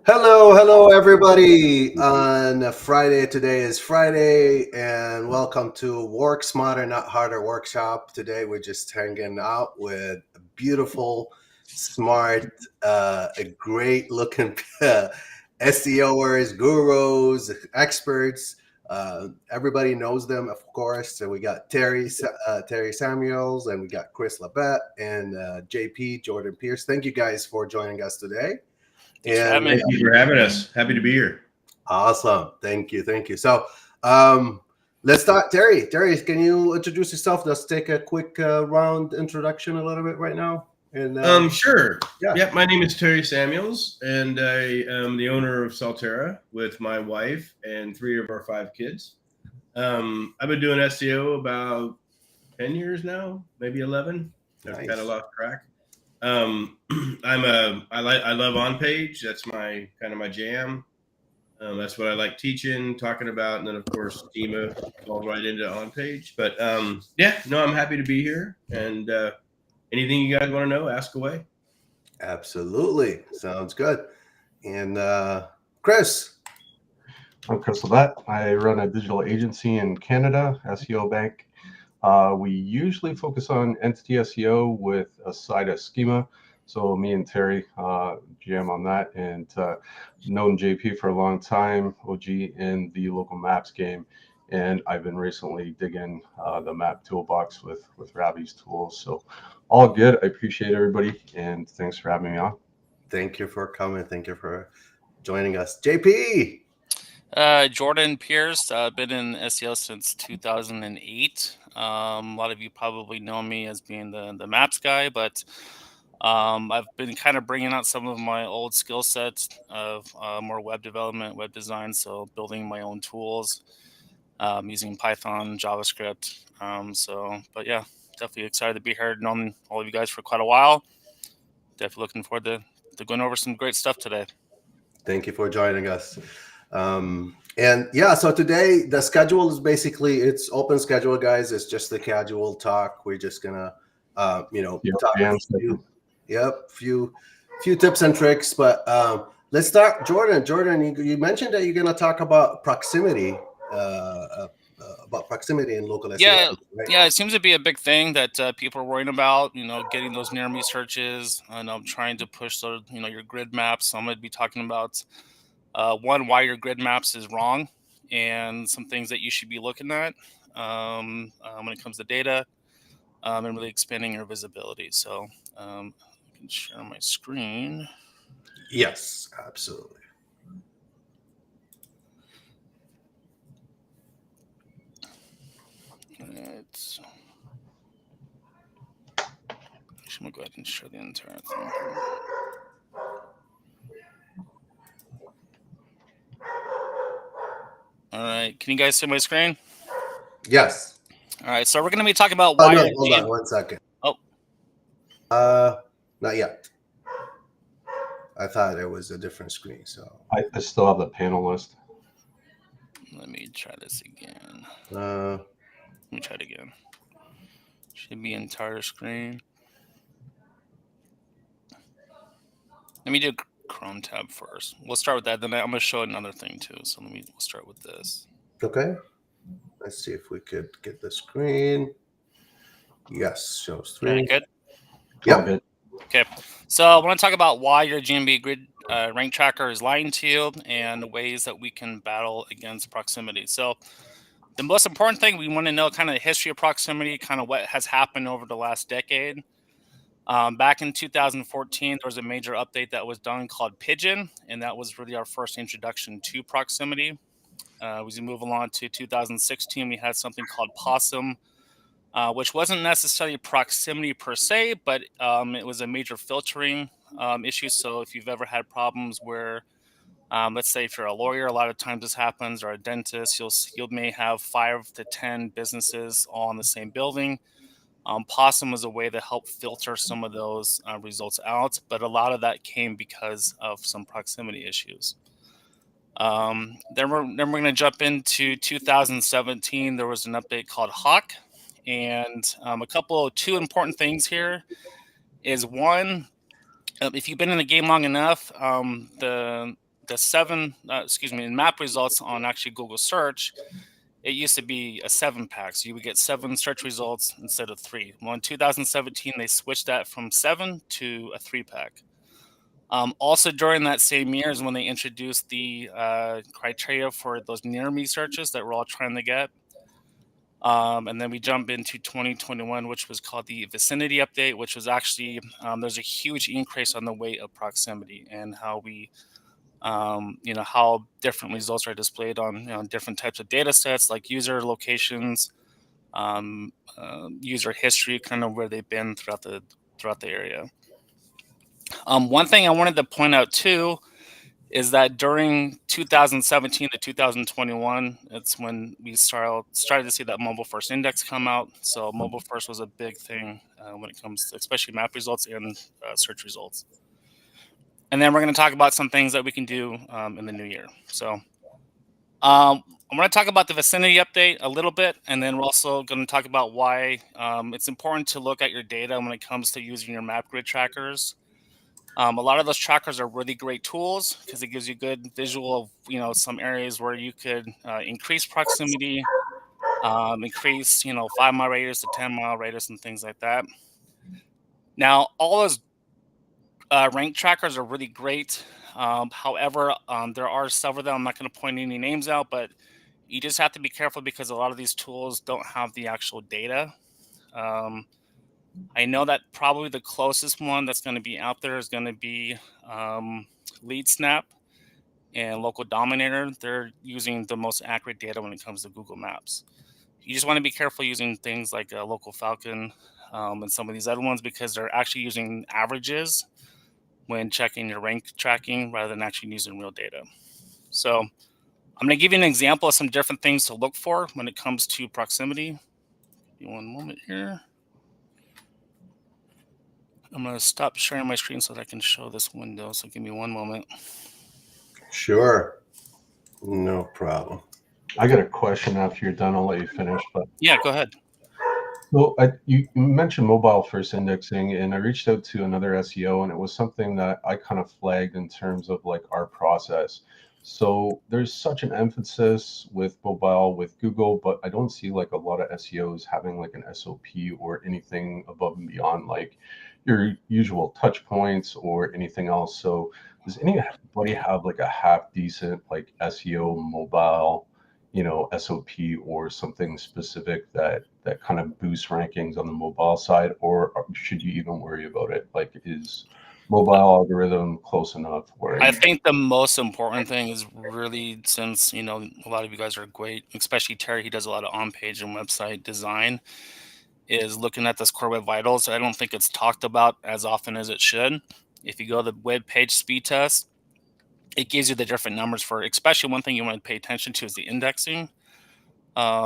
Hello, everybody. On Friday, today is Friday, and welcome to Work Smarter, Not Harder workshop. Today, we're just hanging out with a beautiful, smart, a great looking SEOers, gurus, experts. Everybody knows them, of course. So we got Terry Samuels, and we got Chris Labette and JP Jordan Pierce. Thank you guys for joining us today. Thank you for having us. Happy to be here. Awesome. Thank you. So let's start. Terry, can you introduce yourself? Let's take a quick round introduction a little bit right now. And sure. Yeah. Yep. My name is Terry Samuels, and I am the owner of Salterra with my wife and 3 of our 5 kids. I've been doing SEO about 10 years now, maybe 11. Nice. I've kind of lost track. I love on page. That's my jam. That's what I like teaching, talking about, and then of course schema falls right into on page. But I'm happy to be here. And anything you guys want to know, ask away. Absolutely, sounds good. And Chris. I'm Chris Labette. I run a digital agency in Canada, SEO Bank. We usually focus on entity SEO with a side of schema. So me and Terry jam on that, and known JP for a long time, OG in the local maps game. And I've been recently digging the MapPackToolbox with Ravi's tools. So all good. I appreciate everybody, and thanks for having me on. Thank you for coming. Thank you for joining us. JP. Jordan Pierce, been in SEO since 2008. A lot of you probably know me as being the maps guy, but I've been kind of bringing out some of my old skill sets of more web development, web design, so building my own tools, using Python, JavaScript. But yeah, definitely excited to be here. Known all of you guys for quite a while. Definitely looking forward to going over some great stuff today. Thank you for joining us. And yeah, so today the schedule is basically, it's open schedule, guys. It's just the casual talk. We're just gonna talk few tips and tricks. But let's start. Jordan, you mentioned that you're gonna talk about proximity, in local SEO, right? Yeah, it seems to be a big thing that people are worrying about, getting those near me searches, and I'm trying to push your grid maps. So I'm going to be talking about one, why your grid maps is wrong, and some things that you should be looking at when it comes to data, and really expanding your visibility. So I can share my screen. Yes, absolutely. Right. I'm going to go ahead and share the entire thing. All right. Can you guys see my screen? Yes. All right. So we're going to be talking about why. Hold on 1 second. Oh. Not yet. I thought it was a different screen. So I still have the panel list. Let me try this again. Let me try it again. Should be entire screen. Let me do Chrome tab first. We'll start with that. Then I'm going to show another thing too. So we'll start with this. Okay. Let's see if we could get the screen. Yes, shows screen. Good? Yeah. Good. Okay. So I want to talk about why your GMB grid rank tracker is lying to you and ways that we can battle against proximity. So the most important thing, we want to know kind of the history of proximity, kind of what has happened over the last decade. Back in 2014, there was a major update that was done called Pigeon, and that was really our first introduction to proximity. As we move along to 2016, we had something called Possum, which wasn't necessarily proximity per se, but it was a major filtering issue. So if you've ever had problems where, let's say if you're a lawyer, a lot of times this happens, or a dentist, you may have 5 to 10 businesses all in the same building. Possum was a way to help filter some of those results out, but a lot of that came because of some proximity issues. Then we're going to jump into 2017. There was an update called Hawk, and two important things here is one, if you've been in the game long enough, the in map results on actually Google search, it used to be a 7-pack. So you would get 7 search results instead of 3. Well, in 2017, they switched that from 7 to a 3-pack. Also during that same year is when they introduced the criteria for those near me searches that we're all trying to get. And then we jump into 2021, which was called the vicinity update, which was actually, there's a huge increase on the weight of proximity and how we, how different results are displayed on, different types of data sets like user locations, user history, kind of where they've been throughout the area. One thing I wanted to point out too is that during 2017 to 2021, it's when we started to see that mobile first index come out. So mobile first was a big thing when it comes to especially map results and search results. And then we're going to talk about some things that we can do in the new year. So I'm going to talk about the vicinity update a little bit, and then we're also going to talk about why it's important to look at your data when it comes to using your map grid trackers. A lot of those trackers are really great tools because it gives you good visual of some areas where you could increase proximity, increase 5-mile radius to 10-mile radius and things like that. Now all those rank trackers are really great. However, there are several of them. I'm not going to point any names out, but you just have to be careful because a lot of these tools don't have the actual data. I know that probably the closest one that's going to be out there is going to be Lead Snap and Local Dominator. They're using the most accurate data when it comes to Google Maps. You just want to be careful using things like Local Falcon and some of these other ones because they're actually using averages when checking your rank tracking rather than actually using real data. So I'm going to give you an example of some different things to look for when it comes to proximity. Give me one moment here. I'm going to stop sharing my screen so that I can show this window. So give me one moment. Sure. No problem. I got a question after you're done. I'll let you finish. But yeah, go ahead. Well, you mentioned mobile first indexing, and I reached out to another SEO, and it was something that I kind of flagged in terms of like our process. So there's such an emphasis with mobile with Google, but I don't see like a lot of SEOs having like an SOP or anything above and beyond like your usual touch points or anything else. So does anybody have like a half decent like SEO mobile SOP or something specific that kind of boosts rankings on the mobile side, or should you even worry about it? Like, is mobile algorithm close enough? I think the most important thing is really, since a lot of you guys are great, especially Terry, he does a lot of on-page and website design, is looking at this Core Web Vitals. I don't think it's talked about as often as it should. If you go to the web page speed test, it gives you the different numbers for, especially one thing you want to pay attention to is the indexing,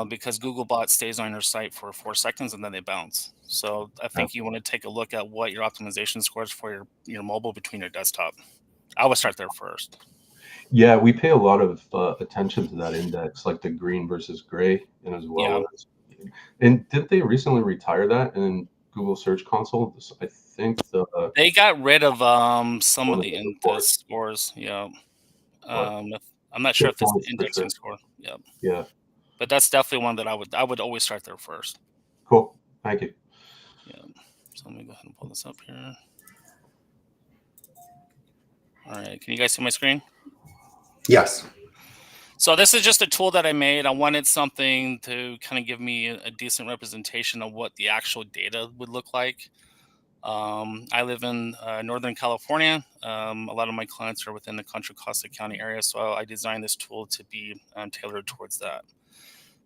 because Googlebot stays on your site for 4 seconds and then they bounce. So I think you want to take a look at what your optimization scores for your mobile between your desktop. I would start there first. Yeah, we pay a lot of attention to that index, like the green versus gray, and as well as. And did they recently retire that in Google Search Console? I think they got rid of some of the scores. Yeah, I'm not sure if it's the indexing score. Yeah. Yeah. But that's definitely one that I would always start there first. Cool. Thank you. Yeah. So let me go ahead and pull this up here. All right. Can you guys see my screen? Yes. So this is just a tool that I made. I wanted something to kind of give me a decent representation of what the actual data would look like. I live in Northern California. A lot of my clients are within the Contra Costa County area, so I designed this tool to be tailored towards that.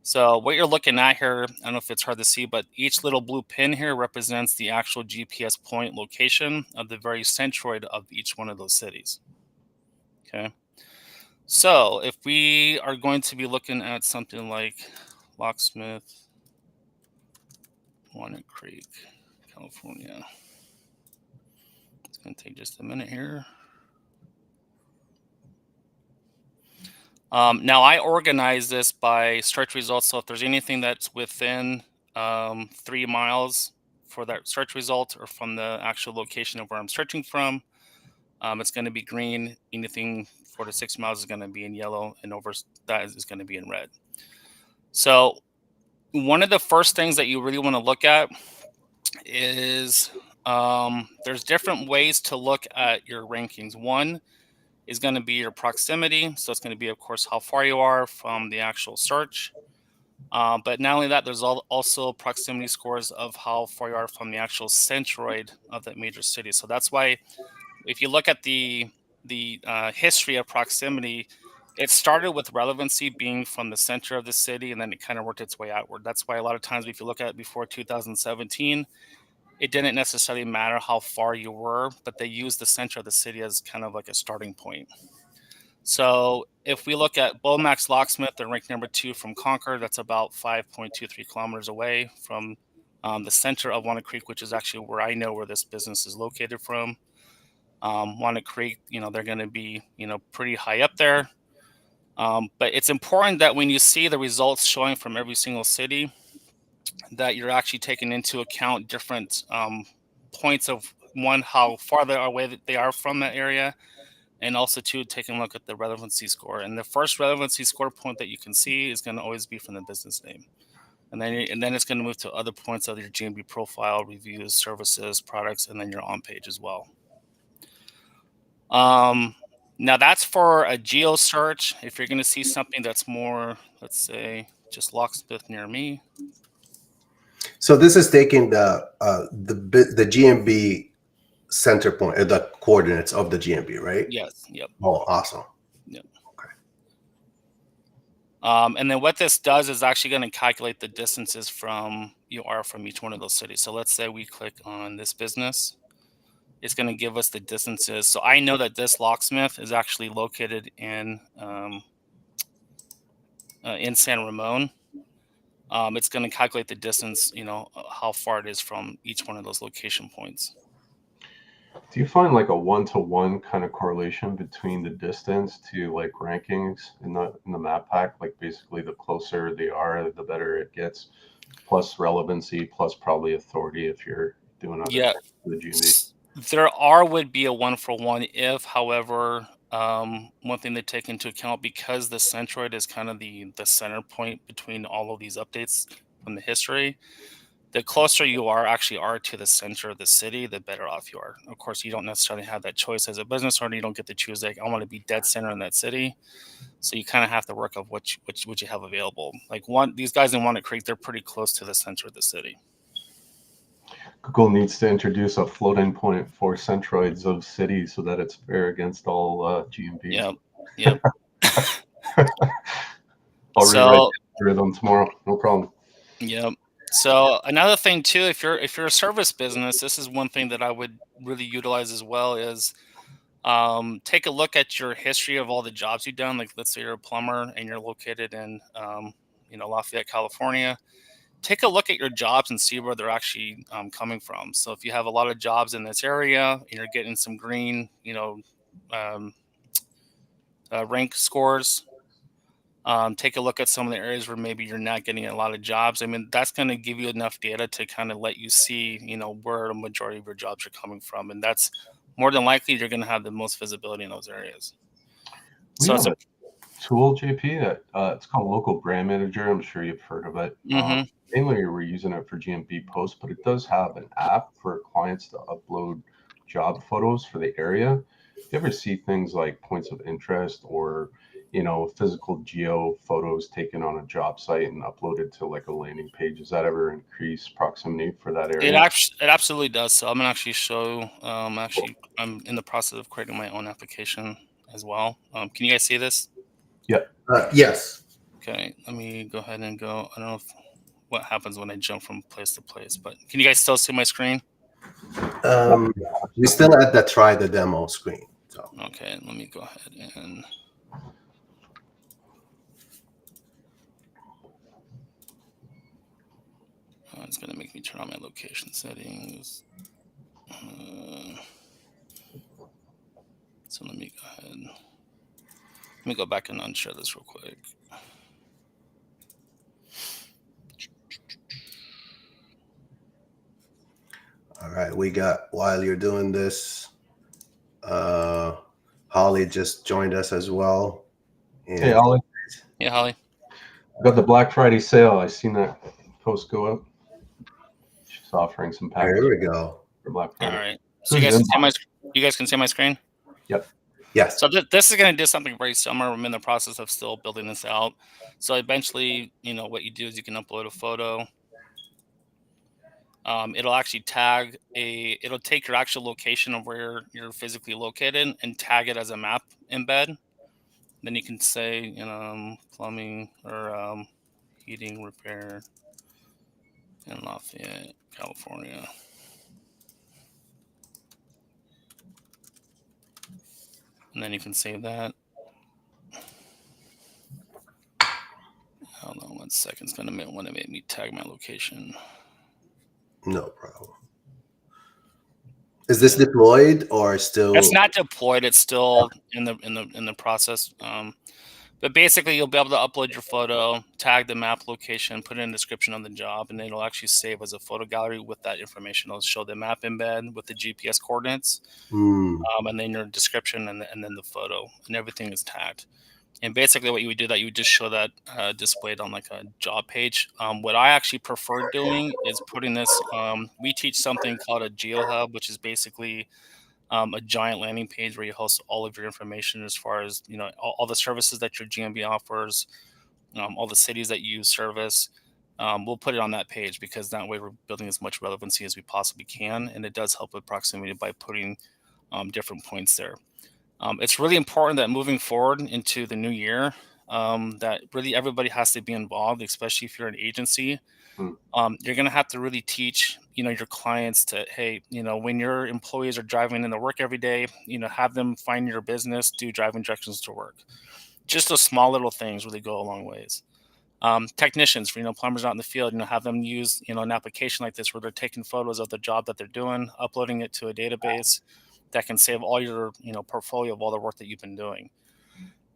So what you're looking at here, I don't know if it's hard to see, but each little blue pin here represents the actual GPS point location of the very centroid of each one of those cities. Okay. So if we are going to be looking at something like Locksmith, Walnut Creek, California. It's going to take just a minute here. Now I organize this by search results. So if there's anything that's within 3 miles for that search result or from the actual location of where I'm searching from, it's going to be green. Anything 4 to 6 miles is going to be in yellow, and over that is going to be in red. So one of the first things that you really want to look at is there's different ways to look at your rankings. One is going to be your proximity. So it's going to be, of course, how far you are from the actual search. But not only that, there's also proximity scores of how far you are from the actual centroid of that major city. So that's why if you look at the history of proximity, it started with relevancy being from the center of the city, and then it kind of worked its way outward. That's why a lot of times, if you look at it before 2017, it didn't necessarily matter how far you were, but they used the center of the city as kind of like a starting point. So if we look at Bomax Locksmith, they're ranked number 2 from Concord. That's about 5.23 kilometers away from the center of Walnut Creek, which is actually where I know where this business is located from. Walnut Creek, they're going to be, pretty high up there. But it's important that when you see the results showing from every single city, that you're actually taking into account different points of, one, how far they are away that they are from that area, and also, two, taking a look at the relevancy score. And the first relevancy score point that you can see is going to always be from the business name. And then it's going to move to other points of your GMB profile, reviews, services, products, and then your on page as well. Now that's for a geo search. If you're going to see something that's more, let's say, just locksmith near me. So this is taking the GMB center point, the coordinates of the GMB, right? Yes. Yep. Oh, awesome. Yep. Okay. And then what this does is actually going to calculate the distances from each one of those cities. So let's say we click on this business. It's going to give us the distances. So I know that this locksmith is actually located in San Ramon. It's going to calculate the distance, how far it is from each one of those location points. Do you find like a one-to-one kind of correlation between the distance to like rankings in the map pack? Like basically the closer they are, the better it gets, plus relevancy, plus probably authority if you're doing other things with the GMB. There would be a 1-for-1 if, however, one thing they take into account, because the centroid is kind of the center point between all of these updates from the history, the closer you are to the center of the city, the better off you are. Of course, you don't necessarily have that choice as a business owner. You don't get to choose, like, I want to be dead center in that city. So you kind of have to work of what you have available. Like these guys in Walnut Creek, they're pretty close to the center of the city. Google needs to introduce a floating point for centroids of cities so that it's fair against all GMBs. Yep. I'll rewrite the algorithm tomorrow. No problem. Yep. So another thing too, if you're a service business, this is one thing that I would really utilize as well, is take a look at your history of all the jobs you've done. Like, let's say you're a plumber and you're located in Lafayette, California. Take a look at your jobs and see where they're actually coming from. So if you have a lot of jobs in this area and you're getting some green, rank scores, take a look at some of the areas where maybe you're not getting a lot of jobs. I mean, that's going to give you enough data to kind of let you see, where the majority of your jobs are coming from. And that's more than likely you're going to have the most visibility in those areas. We have a tool, JP, that it's called Local Brand Manager. I'm sure you've heard of it. Mainly we're using it for GMB posts, but it does have an app for clients to upload job photos for the area. If you ever see things like points of interest or physical geo photos taken on a job site and uploaded to like a landing page, does that ever increase proximity for that area? It absolutely does. So I'm gonna actually show. I'm in the process of creating my own application as well. Can you guys see this? Yeah. Yes. Okay, let me go ahead and go. I don't know what happens when I jump from place to place, but can you guys still see my screen? We still at the try the demo screen. So. Okay, let me go ahead and. It's going to make me turn on my location settings. So let me go ahead. Let me go back and unshare this real quick. All right, we got, while you're doing this, Holly just joined us as well. And Hey, Ollie. Yeah, Holly. Got the Black Friday sale. I seen that post go up. She's offering some packages here we go. for Black All Friday. right. So you guys can see my screen. Yep. Yes. So this is going to do something very similar. I'm in the process of still building this out. So eventually, what you do is you can upload a photo. It'll actually it'll take your actual location of where you're physically located and tag it as a map embed. Then you can say, plumbing or heating repair in Lafayette, California. And then you can save that. Hold on 1 second. It's going to want to make me tag my location. No problem. Is this deployed or still? It's not deployed. It's still in the process. But basically, you'll be able to upload your photo, tag the map location, put in a description on the job, and it'll actually save as a photo gallery with that information. It'll show the map embed with the GPS coordinates, and then your description, and then the photo, and everything is tagged. And basically, what you would do you would just show that displayed on like a job page. What I actually prefer doing is putting this. We teach something called a GeoHub, which is basically a giant landing page where you host all of your information as far as all the services that your GMB offers, all the cities that you service. We'll put it on that page because that way we're building as much relevancy as we possibly can, and it does help with proximity by putting different points there. It's really important that moving forward into the new year, that really everybody has to be involved, especially if you're an agency. You're going to have to really teach, your clients to, hey, when your employees are driving into work every day, have them find your business, do driving directions to work. Just those small little things really go a long ways. Technicians, for, plumbers out in the field, have them use, an application like this where they're taking photos of the job that they're doing, uploading it to a database that can save all your, portfolio of all the work that you've been doing.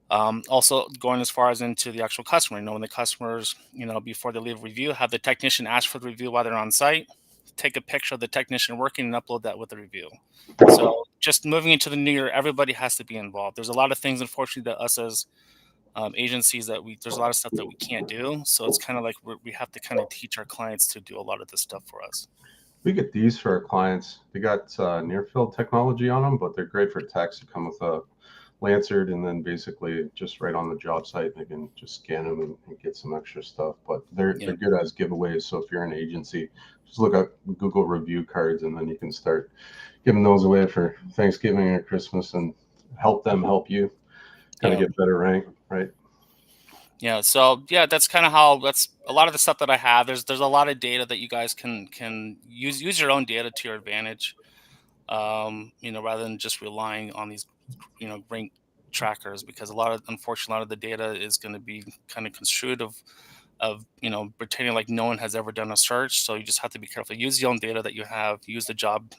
Also going as far as into the actual customer, when the customers, before they leave a review, have the technician ask for the review while they're on site, take a picture of the technician working and upload that with the review. So just moving into the new year, everybody has to be involved. There's a lot of things, unfortunately, that us as agencies there's a lot of stuff that we can't do. So it's kind of like we have to kind of teach our clients to do a lot of this stuff for us. We get these for our clients. They got near field technology on them, but they're great for text. They come with a Lancert, and then basically just right on the job site, they can just scan them and get some extra stuff. But they're good as giveaways. So if you're an agency, just look up Google review cards, and then you can start giving those away for Thanksgiving or Christmas, and help them help you kind of get better rank, right? Yeah. So that's kind of that's a lot of the stuff that I have. There's a lot of data that you guys can use your own data to your advantage. Rather than just relying on these, rank trackers, because unfortunately, a lot of the data is going to be kind of construed of pretending like no one has ever done a search. So you just have to be careful. Use your own data that you have. Use the job,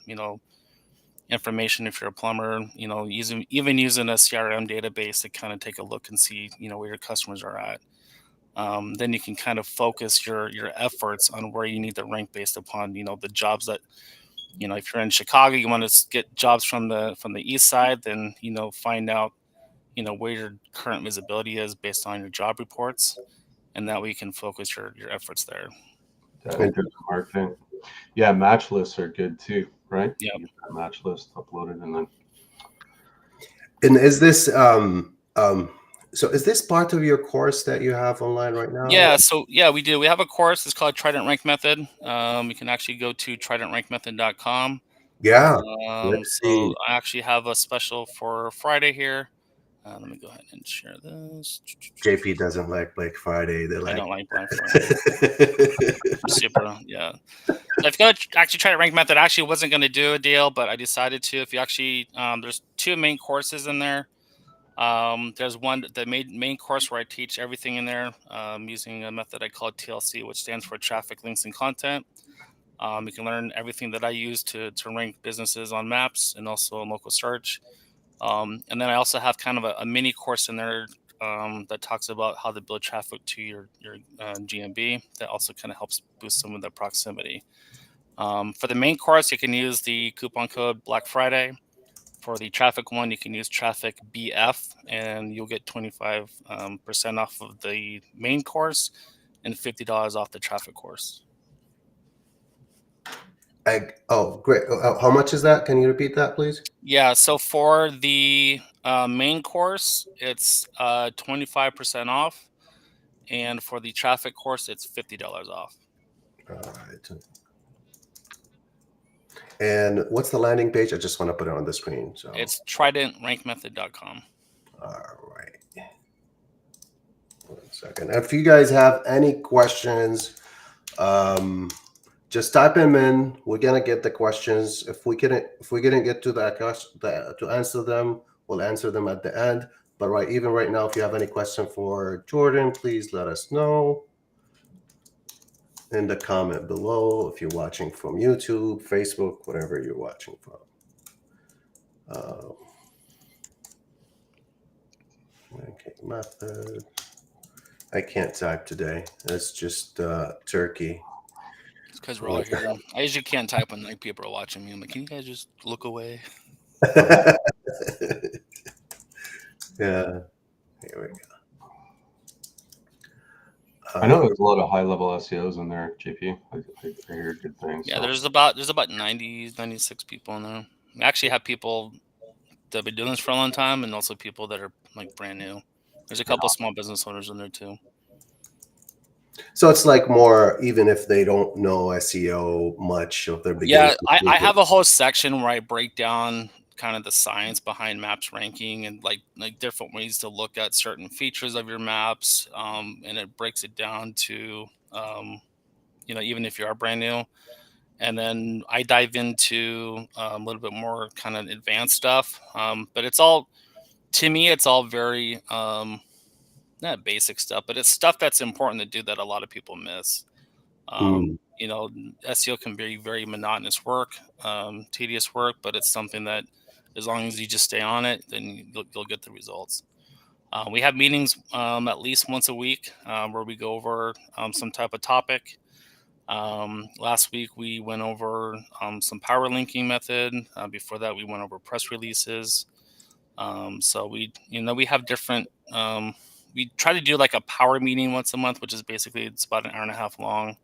information if you're a plumber. Using a CRM database to kind of take a look and see, where your customers are at. Then you can kind of focus your efforts on where you need to rank based upon, the jobs that. If you're in Chicago, you want to get jobs from the east side, then find out where your current visibility is based on your job reports, and that way you can focus your efforts there. Marketing. Yeah, match lists are good too, right? Yeah, match list uploaded, and then. And is this so is this part of your course that you have online right now? Yeah, so we do. We have a course. It's called Trident Rank Method. You can actually go to tridentrankmethod.com. Yeah. So I actually have a special for Friday here. Let me go ahead and share this. JP doesn't like Black Friday. I don't like Black Friday. Super, yeah. So if you go to actually try to rank method, I actually wasn't going to do a deal, but I decided to. If you actually, there's two main courses in there. There's the main course where I teach everything in there using a method I call TLC, which stands for Traffic, Links, and Content. You can learn everything that I use to rank businesses on maps and also on local search. And then I also have kind of a mini course in there that talks about how to build traffic to your GMB. That also kind of helps boost some of the proximity. For the main course, you can use the coupon code Black Friday. For the traffic one, you can use traffic BF, and you'll get 25% off of the main course and $50 off the traffic course. Oh, great. How much is that? Can you repeat that, please? Yeah, so for the main course, it's 25% off, and for the traffic course, it's $50 off. All right. And what's the landing page? I just want to put it on the screen. So it's tridentrankmethod.com. all right. 1 second. If you guys have any questions, just type them in. We're gonna get the questions. If we didn't get to to answer them, we'll answer them at the end. But even right now, if you have any question for Jordan, please let us know in the comment below. If you're watching from YouTube, Facebook, whatever you're watching from. Okay, method. I can't type today. It's just turkey. It's because we're all here. I usually can't type when people are watching me. I'm like, can you guys just look away? Yeah. Here we go. I know there's a lot of high-level SEOs in there, JP. I hear good things. Yeah, so. there's about 90, 96 people in there. We actually have people that have been doing this for a long time, and also people that are like brand new. There's a couple small business owners in there too. So it's like more, even if they don't know SEO much of their beginning. Yeah, I have a whole section where I break down kind of the science behind maps ranking and like different ways to look at certain features of your maps, and it breaks it down to even if you are brand new. And then I dive into a little bit more kind of advanced stuff, but it's all, to me, it's all very not basic stuff, but it's stuff that's important to do that a lot of people miss. SEO can be very monotonous work, tedious work, but it's something that as long as you just stay on it, then you'll get the results. We have meetings at least once a week where we go over some type of topic. Last week we went over some power linking method. Before that, we went over press releases. So we have different. We try to do like a power meeting once a month, which is basically it's about an hour and a half long.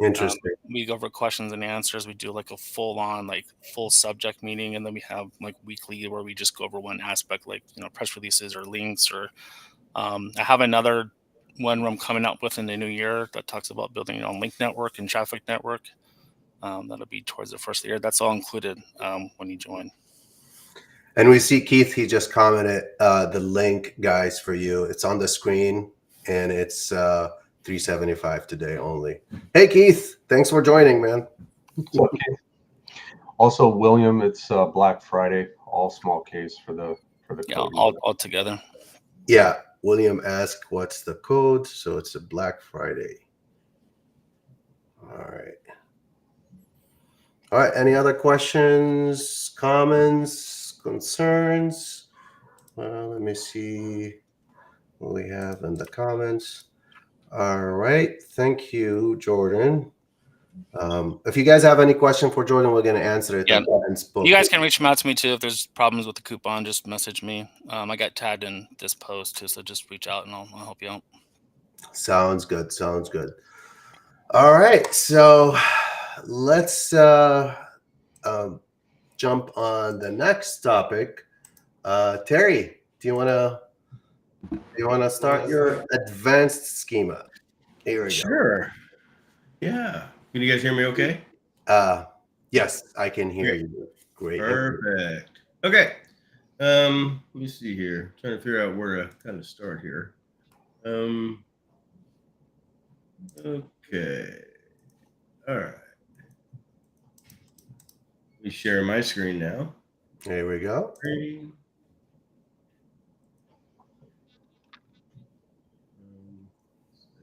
Interesting. We go over questions and answers. We do like a full subject meeting, and then we have like weekly where we just go over one aspect, like press releases or links. Or I have another one where I'm coming up with in the new year that talks about building link network and traffic network. That'll be towards the first of the year. That's all included when you join. And we see Keith, he just commented the link, guys, for you. It's on the screen, and it's $375 today only. Hey, Keith, thanks for joining, man. Okay. Also, William, it's Black Friday, all small case for the code. All together. Yeah, William asked, what's the code? So it's a Black Friday. All right. All right, any other questions, comments, concerns? Let me see what we have in the comments. All right, thank you, Jordan. If you guys have any question for Jordan, we're going to answer it. Yeah. You guys can reach out to me too if there's problems with the coupon. Just message me. I got tagged in this post too, so just reach out and I'll help you out. Sounds good. Sounds good. All right, so let's jump on the next topic. Terry, do you want to start your advanced schema? Here we go. Sure. Yeah. Can you guys hear me okay? Yes, I can hear you. Great. Perfect. Okay. Let me see here. I'm trying to figure out where to kind of start here. Okay. All right. Let me share my screen now. Here we go. I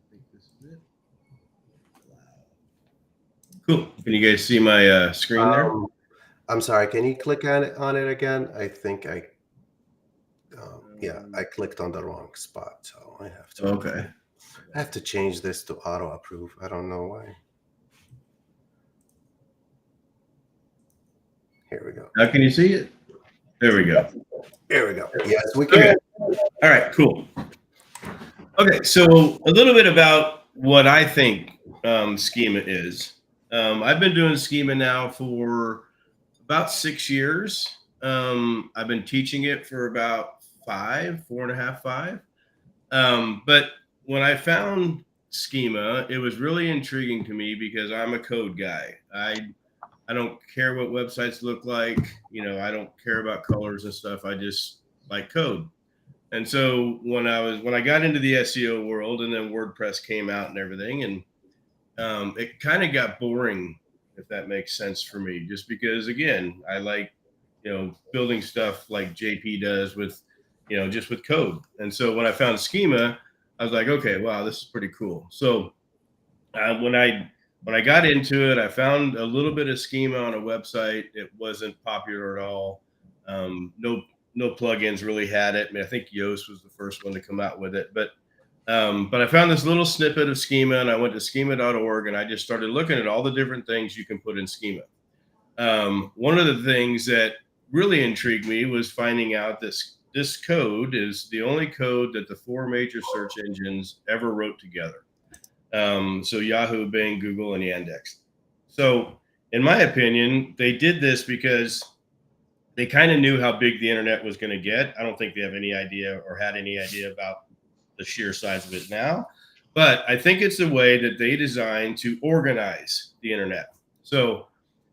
think this is it. Wow. Cool. Can you guys see my screen there? I'm sorry. Can you click on it again? I think I clicked on the wrong spot, so I have to. Okay. I have to change this to auto approve. I don't know why. Here we go. Now can you see it? There we go. There we go. Yes, we can. Okay. All right, cool. Okay, so a little bit about what I think schema is. I've been doing schema now for about 6 years. I've been teaching it for about 4.5, 5. But when I found schema, it was really intriguing to me because I'm a code guy. I don't care what websites look like. I don't care about colors and stuff. I just like code. And so when I got into the SEO world, and then WordPress came out and everything, and it kind of got boring, if that makes sense for me, just because, again, I like, building stuff like JP does with, just with code. And so when I found schema, I was like, okay, wow, this is pretty cool. So when I got into it, I found a little bit of schema on a website. It wasn't popular at all. No plugins really had it. I mean, I think Yoast was the first one to come out with it, but I found this little snippet of schema, and I went to schema.org, and I just started looking at all the different things you can put in schema. One of the things that really intrigued me was finding out this code is the only code that the 4 major search engines ever wrote together. So Yahoo, Bing, Google, and Yandex. So in my opinion, they did this because they kind of knew how big the internet was going to get. I don't think they have any idea or had any idea about the sheer size of it now, but I think it's a way that they designed to organize the internet. So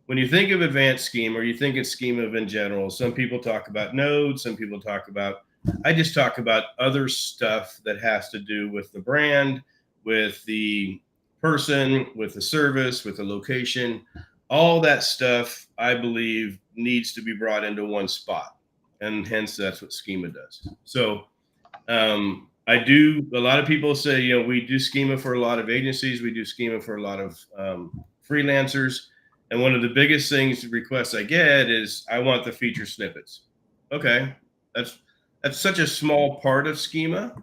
when you think of advanced schema, or you think of schema in general, some people talk about nodes, some people talk about, I just talk about other stuff that has to do with the brand, with the person, with the service, with the location. All that stuff, I believe, needs to be brought into one spot. And hence, that's what schema does. So a lot of people say, we do schema for a lot of agencies. We do schema for a lot of freelancers. And one of the biggest requests I get is, I want the feature snippets. Okay, that's such a small part of schema,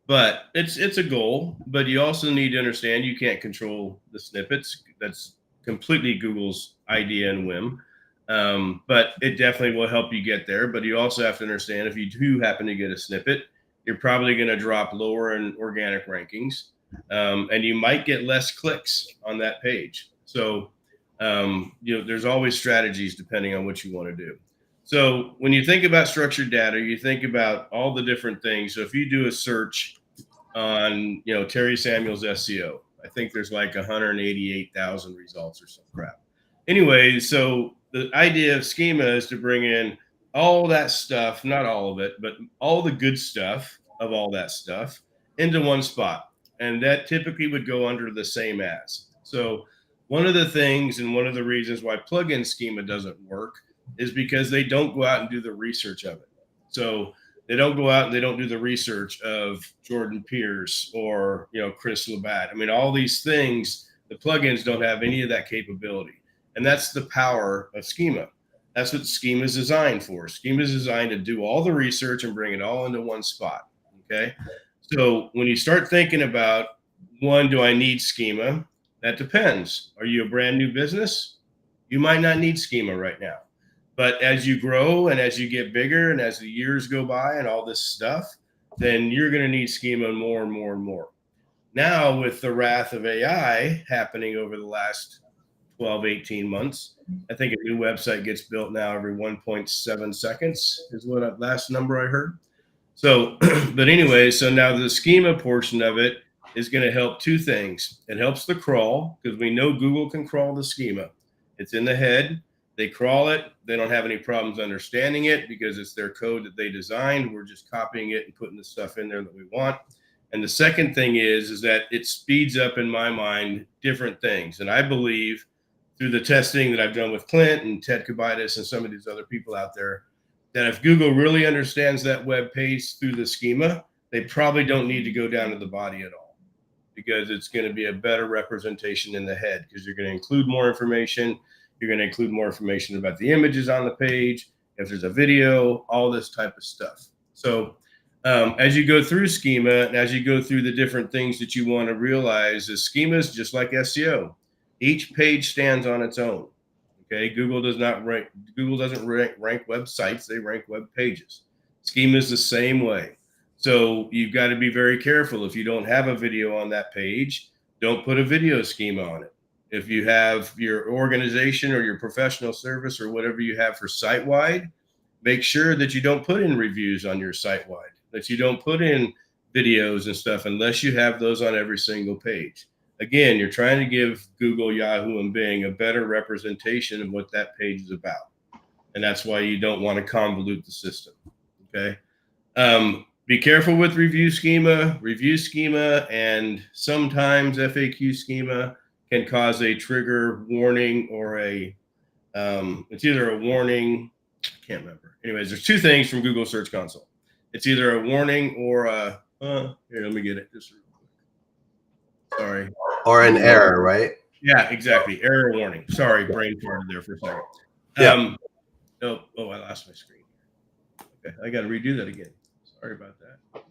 but it's a goal. But you also need to understand you can't control the snippets. That's completely Google's idea and whim. But it definitely will help you get there. But you also have to understand, if you do happen to get a snippet, you're probably going to drop lower in organic rankings, and you might get less clicks on that page. So, there's always strategies depending on what you want to do. So when you think about structured data, you think about all the different things. So if you do a search on, Terry Samuel's SEO, I think there's like 188,000 results or some crap. Anyway, so the idea of schema is to bring in all that stuff, not all of it, but all the good stuff of all that stuff into one spot. And that typically would go under the same as. So one of the things, and one of the reasons why plugin schema doesn't work, is because they don't go out and do the research of it. So they don't go out and they don't do the research of Jordan Pierce or, Chris Labatt. I mean, all these things, the plugins don't have any of that capability. And that's the power of schema. That's what schema is designed for. Schema is designed to do all the research and bring it all into one spot. Okay. So when you start thinking about, do I need schema? That depends. Are you a brand new business? You might not need schema right now. But as you grow and as you get bigger and as the years go by and all this stuff, then you're going to need schema more and more and more. Now, with the wrath of AI happening over the last 12, 18 months, I think a new website gets built now every 1.7 seconds is what last number I heard. So, but anyway, so now the schema portion of it is going to help 2 things. It helps the crawl, because we know Google can crawl the schema. It's in the head. They crawl it. They don't have any problems understanding it because it's their code that they designed. We're just copying it and putting the stuff in there that we want. And the second thing is that it speeds up, in my mind, different things. And I believe through the testing that I've done with Clint and Ted Kubitis and some of these other people out there, that if Google really understands that web page through the schema, they probably don't need to go down to the body at all, because it's going to be a better representation in the head, because you're going to include more information. You're going to include more information about the images on the page, if there's a video, all this type of stuff. So as you go through schema and as you go through the different things that you want to realize, is schema is just like SEO. Each page stands on its own. Okay, Google doesn't rank websites, they rank web pages. Schema is the same way. So you've got to be very careful. If you don't have a video on that page, don't put a video schema on it. If you have your organization or your professional service or whatever you have for site-wide, make sure that you don't put in reviews on your site-wide, that you don't put in videos and stuff unless you have those on every single page. Again, you're trying to give Google, Yahoo, and Bing a better representation of what that page is about. And that's why you don't want to convolute the system. Okay. Be careful with review schema, and sometimes FAQ schema can cause a trigger warning or it's either a warning, I can't remember. Anyways, there's two things from Google Search Console. It's either a warning or here, let me get it just real quick. Sorry. Or an error, right? Yeah, exactly. Error warning. Sorry, brain farted there for a second. Yeah. I lost my screen. Okay, I got to redo that again. Sorry about that. I'm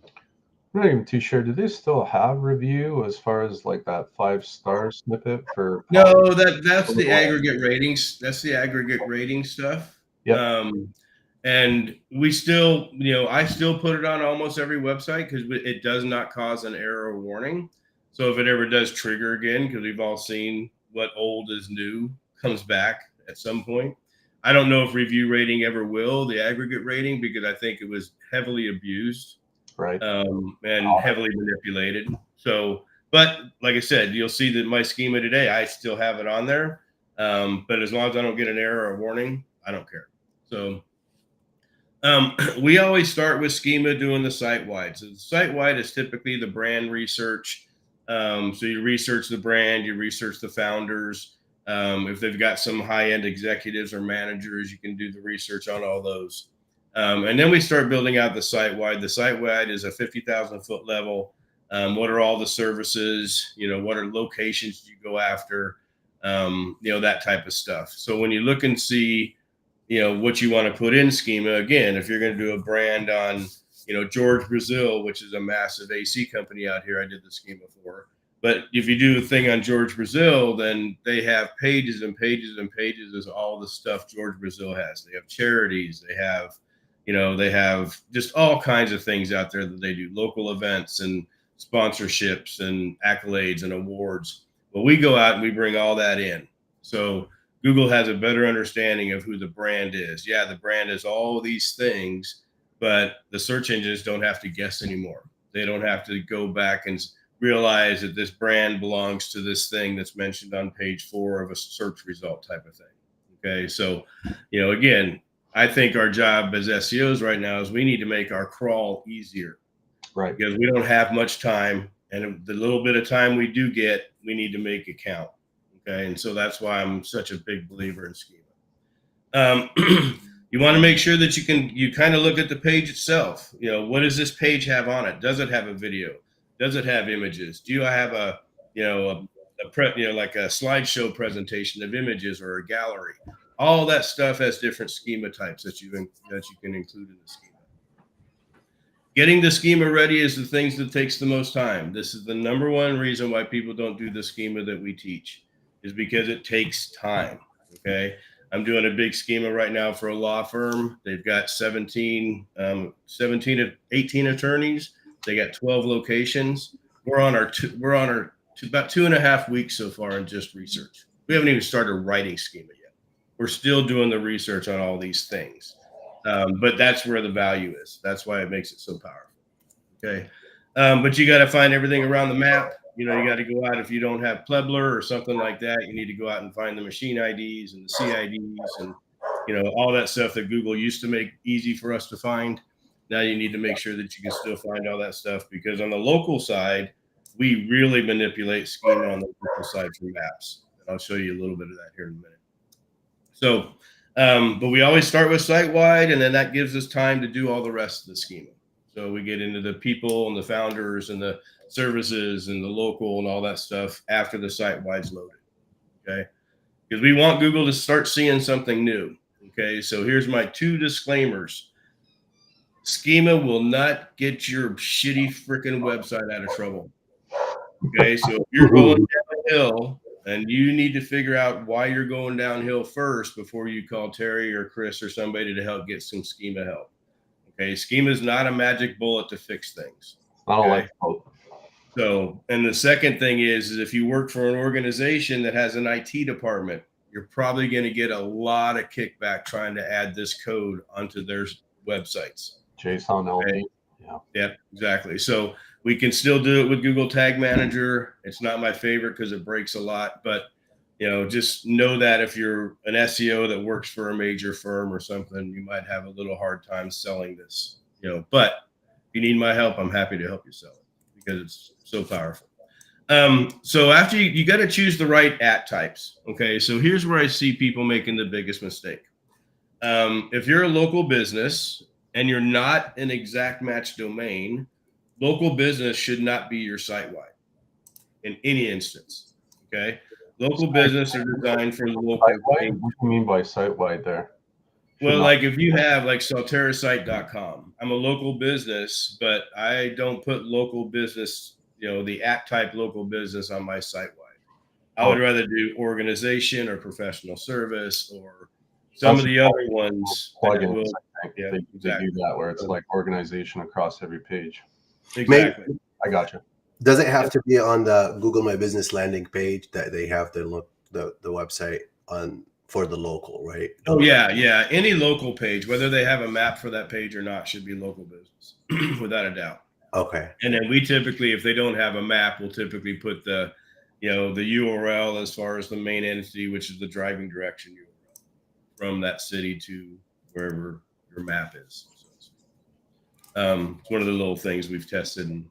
not even too sure. Do they still have review as far as like that 5-star snippet for? No, that's the aggregate ratings. That's the aggregate rating stuff. Yeah. And we still, I still put it on almost every website because it does not cause an error warning. So if it ever does trigger again, because we've all seen what old is new comes back at some point. I don't know if review rating ever will, the aggregate rating, because I think it was heavily abused, right, and heavily manipulated. So, but like I said, you'll see that my schema today, I still have it on there. But as long as I don't get an error or warning, I don't care. So we always start with schema doing the site-wide. So the site-wide is typically the brand research. So you research the brand, you research the founders. If they've got some high-end executives or managers, you can do the research on all those. And then we start building out the site-wide. The site-wide is a 50,000 foot level. What are all the services? What are locations you go after? That type of stuff. So when you look and see, what you want to put in schema, again, if you're going to do a brand on, George Brazil, which is a massive AC company out here, I did the schema for. But if you do a thing on George Brazil, then they have pages and pages and pages of all the stuff George Brazil has. They have charities, they have just all kinds of things out there that they do, local events and sponsorships and accolades and awards. Well, we go out and we bring all that in. So Google has a better understanding of who the brand is. Yeah, the brand is all these things, but the search engines don't have to guess anymore. They don't have to go back and realize that this brand belongs to this thing that's mentioned on page 4 of a search result type of thing. Okay. So, again, I think our job as SEOs right now is we need to make our crawl easier, right? Because we don't have much time, and the little bit of time we do get, we need to make it count. Okay. And so that's why I'm such a big believer in schema. You want to make sure that you kind of look at the page itself. What does this page have on it? Does it have a video? Does it have images? Do you have like a slideshow presentation of images or a gallery? All that stuff has different schema types that you can include in the schema. Getting the schema ready is the things that takes the most time. This is the number one reason why people don't do the schema that we teach, is because it takes time. Okay. I'm doing a big schema right now for a law firm. They've got 18 attorneys. They got 12 locations. We're on our about 2.5 weeks so far in just research. We haven't even started writing schema yet. We're still doing the research on all these things. But that's where the value is. That's why it makes it so powerful. Okay. But you got to find everything around the map. You got to go out. If you don't have Plebler or something like that, you need to go out and find the machine IDs and the CIDs and, all that stuff that Google used to make easy for us to find. Now you need to make sure that you can still find all that stuff, because on the local side, we really manipulate schema on the local side for maps. And I'll show you a little bit of that here in a minute. So, but we always start with site-wide, and then that gives us time to do all the rest of the schema. So we get into the people and the founders and the services and the local and all that stuff after the site-wide's loaded. Okay. Because we want Google to start seeing something new. Okay. So here's my 2 disclaimers. Schema will not get your shitty freaking website out of trouble. Okay. So if you're going downhill and you need to figure out why you're going downhill first before you call Terry or Chris or somebody to help get some schema help. Okay, schema is not a magic bullet to fix things. It's not a Okay? lifeboat. So, and the second thing is if you work for an organization that has an IT department, you're probably going to get a lot of kickback trying to add this code onto their websites. JSON LD. Yeah. Yep, exactly. So we can still do it with Google Tag Manager. It's not my favorite because it breaks a lot, but just know that if you're an SEO that works for a major firm or something, you might have a little hard time selling this. But if you need my help, I'm happy to help you sell it because it's so powerful. So after you got to choose the right @ types. Okay, so here's where I see people making the biggest mistake. If you're a local business and you're not an exact match domain, local business should not be your site-wide in any instance. Okay, local business are designed for local. What do you mean by site-wide there? Well, like if you have like solterrasite.com, I'm a local business, but I don't put local business, the @ type local business on my site-wide. I would rather do organization or professional service or some of the other ones. Plugins, Yeah, they exactly. do that where it's like organization across every page. Exactly. I got you. Does it have to be on the Google My Business landing page that they have the website on for the local, right? Oh yeah. Any local page, whether they have a map for that page or not, should be local business, without a doubt. Okay. And then we typically, if they don't have a map, we'll typically put the URL as far as the main entity, which is the driving direction URL from that city to wherever your map is. So it's one of the little things we've tested and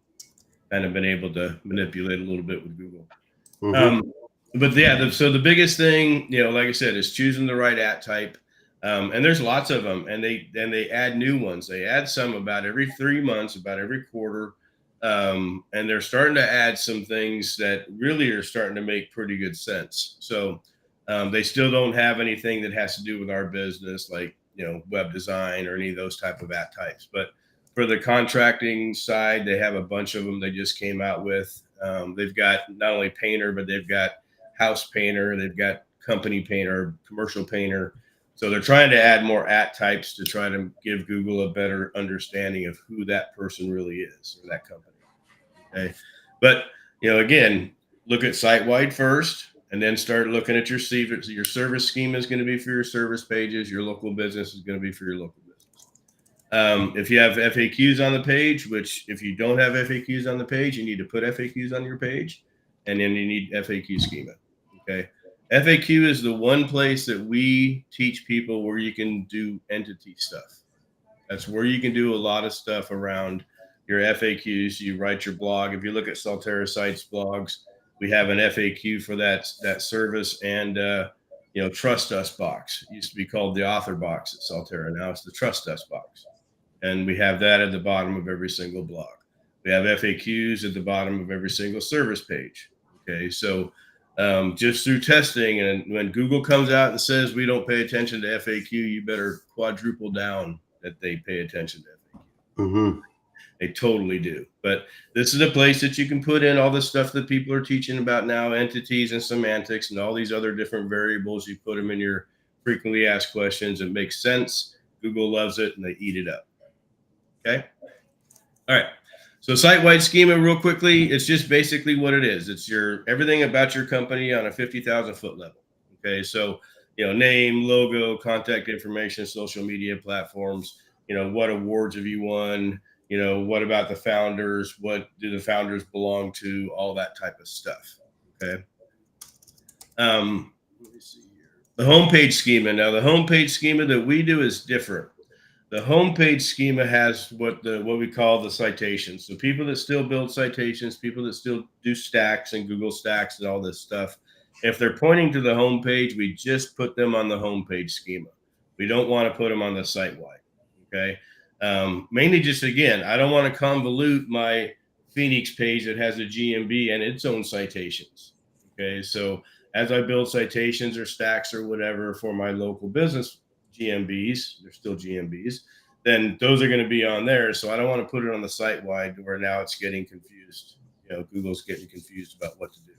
kind of been able to manipulate a little bit with Google. Mm-hmm. But yeah, so the biggest thing, like I said, is choosing the right @ type. And there's lots of them, and they add new ones. They add some about every 3 months, about every quarter. And they're starting to add some things that really are starting to make pretty good sense. So they still don't have anything that has to do with our business, like, web design or any of those type of @ types. But for the contracting side, they have a bunch of them they just came out with. They've got not only painter, but they've got house painter, they've got company painter, commercial painter. So they're trying to add more @ types to try to give Google a better understanding of who that person really is or that company. Okay. But, again, look at site-wide first and then start looking at your service. Your service schema is going to be for your service pages. Your local business is going to be for your local business. If you have FAQs on the page, which if you don't have FAQs on the page, you need to put FAQs on your page, and then you need FAQ schema. Okay. FAQ is the one place that we teach people where you can do entity stuff. That's where you can do a lot of stuff around your FAQs. You write your blog. If you look at Solterra Sites blogs, we have an FAQ for that service and, Trust Us box. It used to be called the author box at Solterra. Now it's the Trust Us box. And we have that at the bottom of every single blog. We have FAQs at the bottom of every single service page. Okay. So, just through testing, and when Google comes out and says we don't pay attention to FAQ, you better quadruple down that they pay attention to FAQ. Mm-hmm. They totally do. But this is a place that you can put in all the stuff that people are teaching about now, entities and semantics and all these other different variables. You put them in your frequently asked questions. It makes sense. Google loves it and they eat it up. Okay. All right. So site-wide schema real quickly, it's just basically what it is. It's everything about your company on a 50,000 foot level. Okay. So, name, logo, contact information, social media platforms, what awards have you won? What about the founders? What do the founders belong to? All that type of stuff. Okay. Let me see here. The homepage schema. Now the homepage schema that we do is different. The homepage schema has what we call the citations. So people that still build citations, people that still do stacks and Google stacks and all this stuff, if they're pointing to the homepage, we just put them on the homepage schema. We don't want to put them on the site-wide. Okay. Mainly just, again, I don't want to convolute my Phoenix page that has a GMB and its own citations. Okay. So as I build citations or stacks or whatever for my local business GMBs, they're still GMBs, then those are going to be on there. So I don't want to put it on the site wide where now it's getting confused. Google's getting confused about what to do.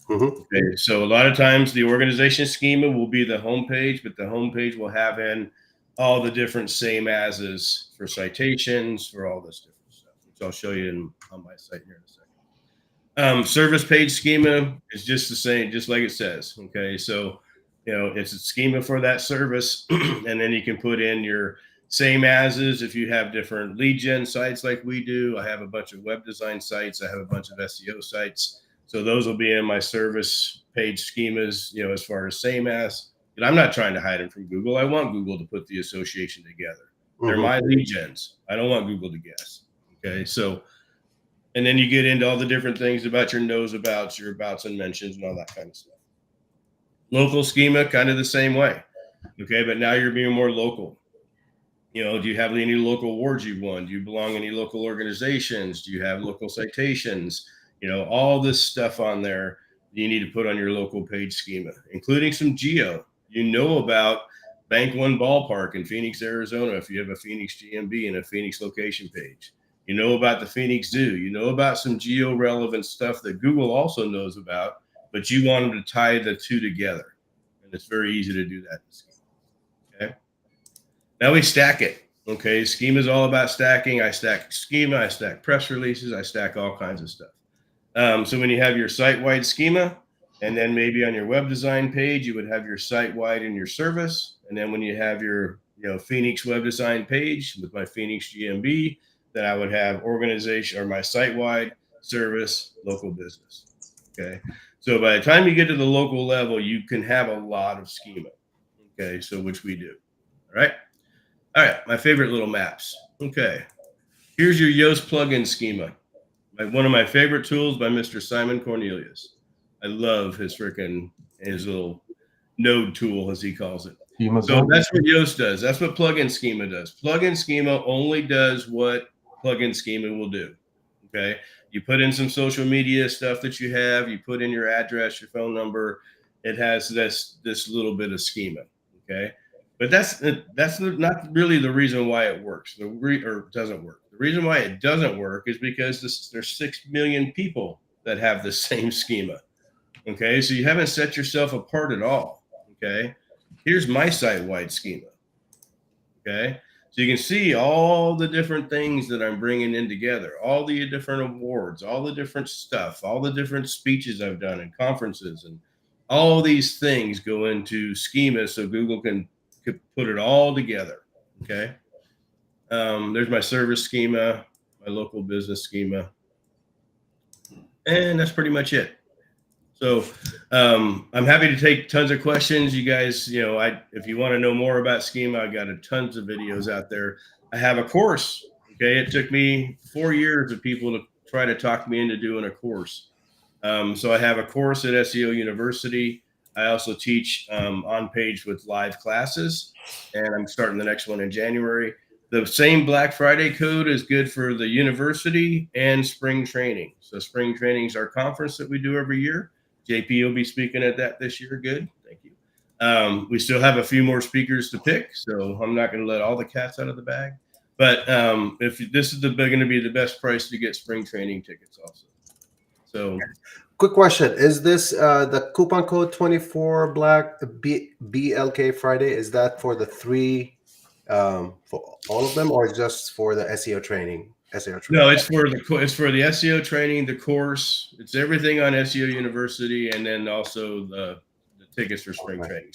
Okay, so a lot of times the organization schema will be the homepage, but the homepage will have in all the different same as's for citations, for all this different stuff, which I'll show you on my site here in a second. Service page schema is just the same, just like it says. Okay, so it's a schema for that service, and then you can put in your same as's if you have different lead gen sites like we do. I have a bunch of web design sites. I have a bunch of SEO sites. So those will be in my service page schemas, as far as same as. And I'm not trying to hide them from Google. I want Google to put the association together. They're my lead gens. I don't want Google to guess. Okay, so, and then you get into all the different things about your knows abouts, your abouts and mentions, and all that kind of stuff. Local schema, kind of the same way. Okay, but now you're being more local. Do you have any local awards you've won? Do you belong in any local organizations? Do you have local citations? All this stuff on there you need to put on your local page schema, including some geo. About Bank One Ballpark in Phoenix, Arizona, if you have a Phoenix GMB and a Phoenix location page. About the Phoenix Zoo. About some geo-relevant stuff that Google also knows about, but you want them to tie the two together. And it's very easy to do that in schema. Okay. Now we stack it. Okay. Schema is all about stacking. I stack schema, I stack press releases, I stack all kinds of stuff. So when you have your site-wide schema, and then maybe on your web design page, you would have your site-wide and your service. And then when you have your Phoenix web design page with my Phoenix GMB, then I would have organization or my site-wide, service, local business. Okay. So by the time you get to the local level, you can have a lot of schema. Okay. So which we do. All right. All right. My favorite little maps. Okay. Here's your Yoast plugin schema. One of my favorite tools by Mr. Simon Cornelius. I love his little node tool, as he calls it. So that's what Yoast does. That's what plugin schema does. Plugin schema only does what plugin schema will do. Okay. You put in some social media stuff that you have, you put in your address, your phone number. It has this little bit of schema. Okay. But that's not really the reason why it works or doesn't work. The reason why it doesn't work is because there's 6 million people that have the same schema. Okay, so you haven't set yourself apart at all. Okay, here's my site-wide schema. Okay, so you can see all the different things that I'm bringing in together, all the different awards, all the different stuff, all the different speeches I've done in conferences, and all these things go into schema so Google can put it all together. Okay. There's my service schema, my local business schema, and that's pretty much it. So I'm happy to take tons of questions. You guys, if you want to know more about schema, I got tons of videos out there. I have a course. Okay. It took me 4 years of people to try to talk me into doing a course. So I have a course at SEO University. I also teach on page with live classes, and I'm starting the next one in January. The same Black Friday code is good for the university and spring training. So spring training is our conference that we do every year. JP will be speaking at that this year. Good. Thank you. We still have a few more speakers to pick, so I'm not going to let all the cats out of the bag. But if this is going to be the best price to get spring training tickets also. So quick question. Is this the coupon code 24 Black BLK Friday? Is that for the three, for all of them, or just for the SEO training? No, it's for the SEO training, the course. It's everything on SEO University, and then also the tickets for spring training.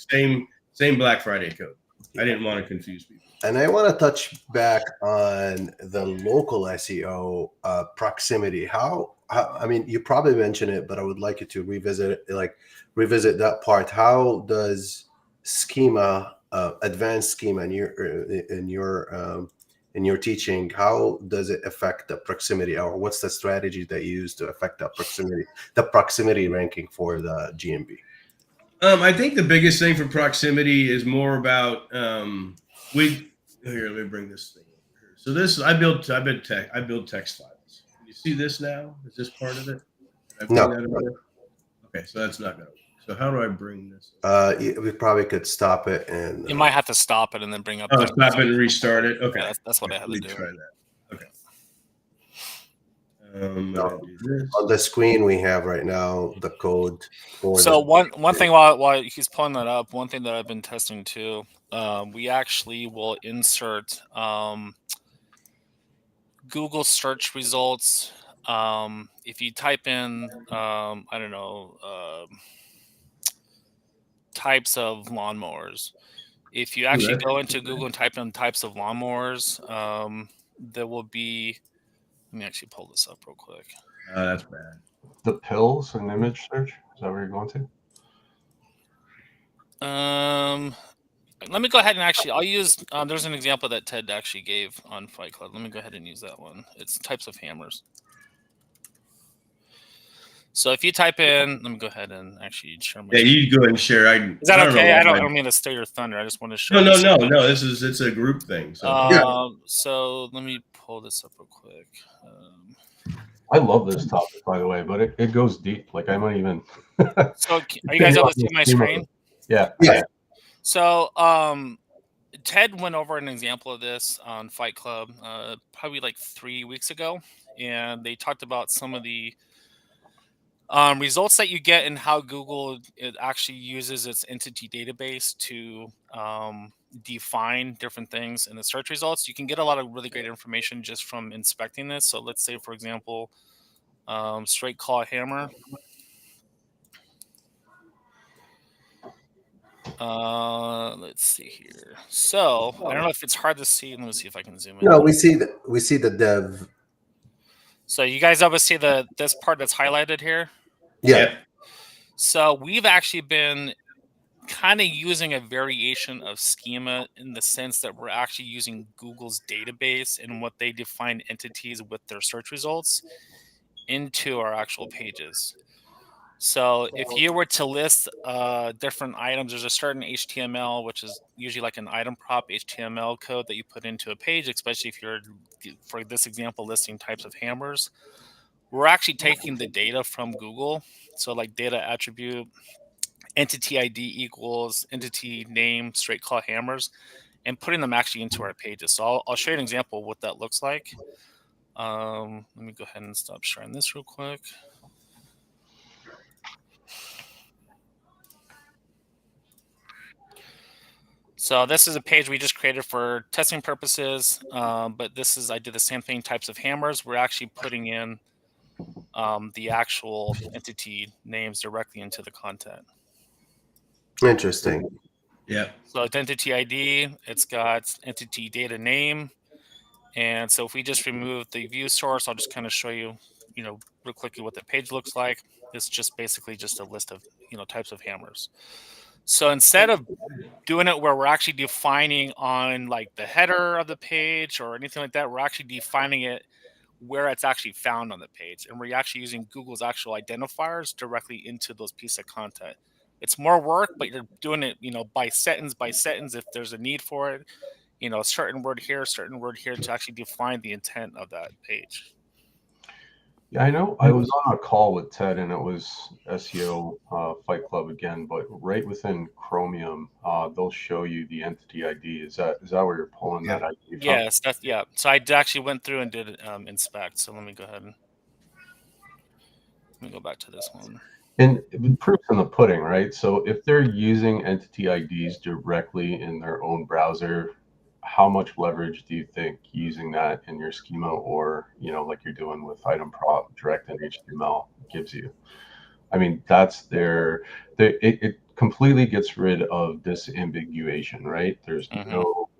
Same Black Friday code. I didn't want to confuse people. And I want to touch back on the local SEO proximity. How I mean, you probably mentioned it, but I would like you to revisit that part. How does schema, advanced schema in your teaching, how does it affect the proximity, or what's the strategy that you use to affect the proximity ranking for the GMB? I think the biggest thing for proximity is more about here. Let me bring this thing over here. So this I build text files. Can you see this now? Is this part of it? No. Okay, so that's not going to work. So how do I bring this? We probably could stop it, and you might have to stop it and then bring up. Stop it and restart it. Okay, yeah, that's what I had to do. Try that. Okay. I'm gonna do this. On the screen we have right now the code for So the one thing while he's pulling that up, one thing that I've been testing too, we actually will insert Google search results. If you type in I don't know, types of lawnmowers, if you actually go into Google and type in types of lawnmowers, there will be. Let me actually pull this up real quick. That's bad. The pills and image search, is that where you're going to? Let me go ahead and actually, I'll use, there's an example that Ted actually gave on Fight Club. Let me go ahead and use that one. It's types of hammers. So if you type in, let me go ahead and actually share my Yeah, you go ahead and share. Is that okay? I don't mean to steal your thunder. I just want to show. No. It's a group thing. So so let me pull this up real quick. I love this topic, by the way, but it goes deep. Like I might even. So are you guys able to see my screen? Yeah. So Ted went over an example of this on Fight Club probably like 3 weeks ago, and they talked about some of the results that you get and how Google it actually uses its entity database to define different things in the search results. You can get a lot of really great information just from inspecting this. So let's say, for example, straight claw hammer. Let's see here. So I don't know if it's hard to see. Let me see if I can zoom in. No, we see the dev. So you guys ever see this part that's highlighted here? Yeah. So we've actually been kind of using a variation of schema in the sense that we're actually using Google's database and what they define entities with their search results into our actual pages. So if you were to list different items, there's a certain HTML, which is usually like an item prop HTML code that you put into a page, especially if you're, for this example, listing types of hammers. We're actually taking the data from Google. So like data attribute, entity ID equals entity name, straight claw hammers, and putting them actually into our pages. So I'll show you an example of what that looks like. Let me go ahead and stop sharing this real quick. So this is a page we just created for testing purposes, but this is, I did the same thing, types of hammers. We're actually putting in the actual entity names directly into the content. Interesting. Yeah. So it's entity ID, it's got entity data name. And so if we just remove the view source, I'll just kind of show you, real quickly what the page looks like. It's just basically just a list of, types of hammers. So instead of doing it where we're actually defining on like the header of the page or anything like that, we're actually defining it where it's actually found on the page. And we're actually using Google's actual identifiers directly into those pieces of content. It's more work, but you're doing it, by sentence if there's a need for it, a certain word here to actually define the intent of that page. Yeah, I know. I was on a call with Ted, and it was SEO Fight Club again, but right within Chromium, they'll show you the entity ID. Is that where you're pulling that ID from? Yes, yeah. So I actually went through and did inspect. So let me go ahead and go back to this one. And proof's in the pudding, right? So if they're using entity IDs directly in their own browser, how much leverage do you think using that in your schema or, like you're doing with item prop direct in HTML gives you? I mean, that's it completely gets rid of disambiguation, right? There's no,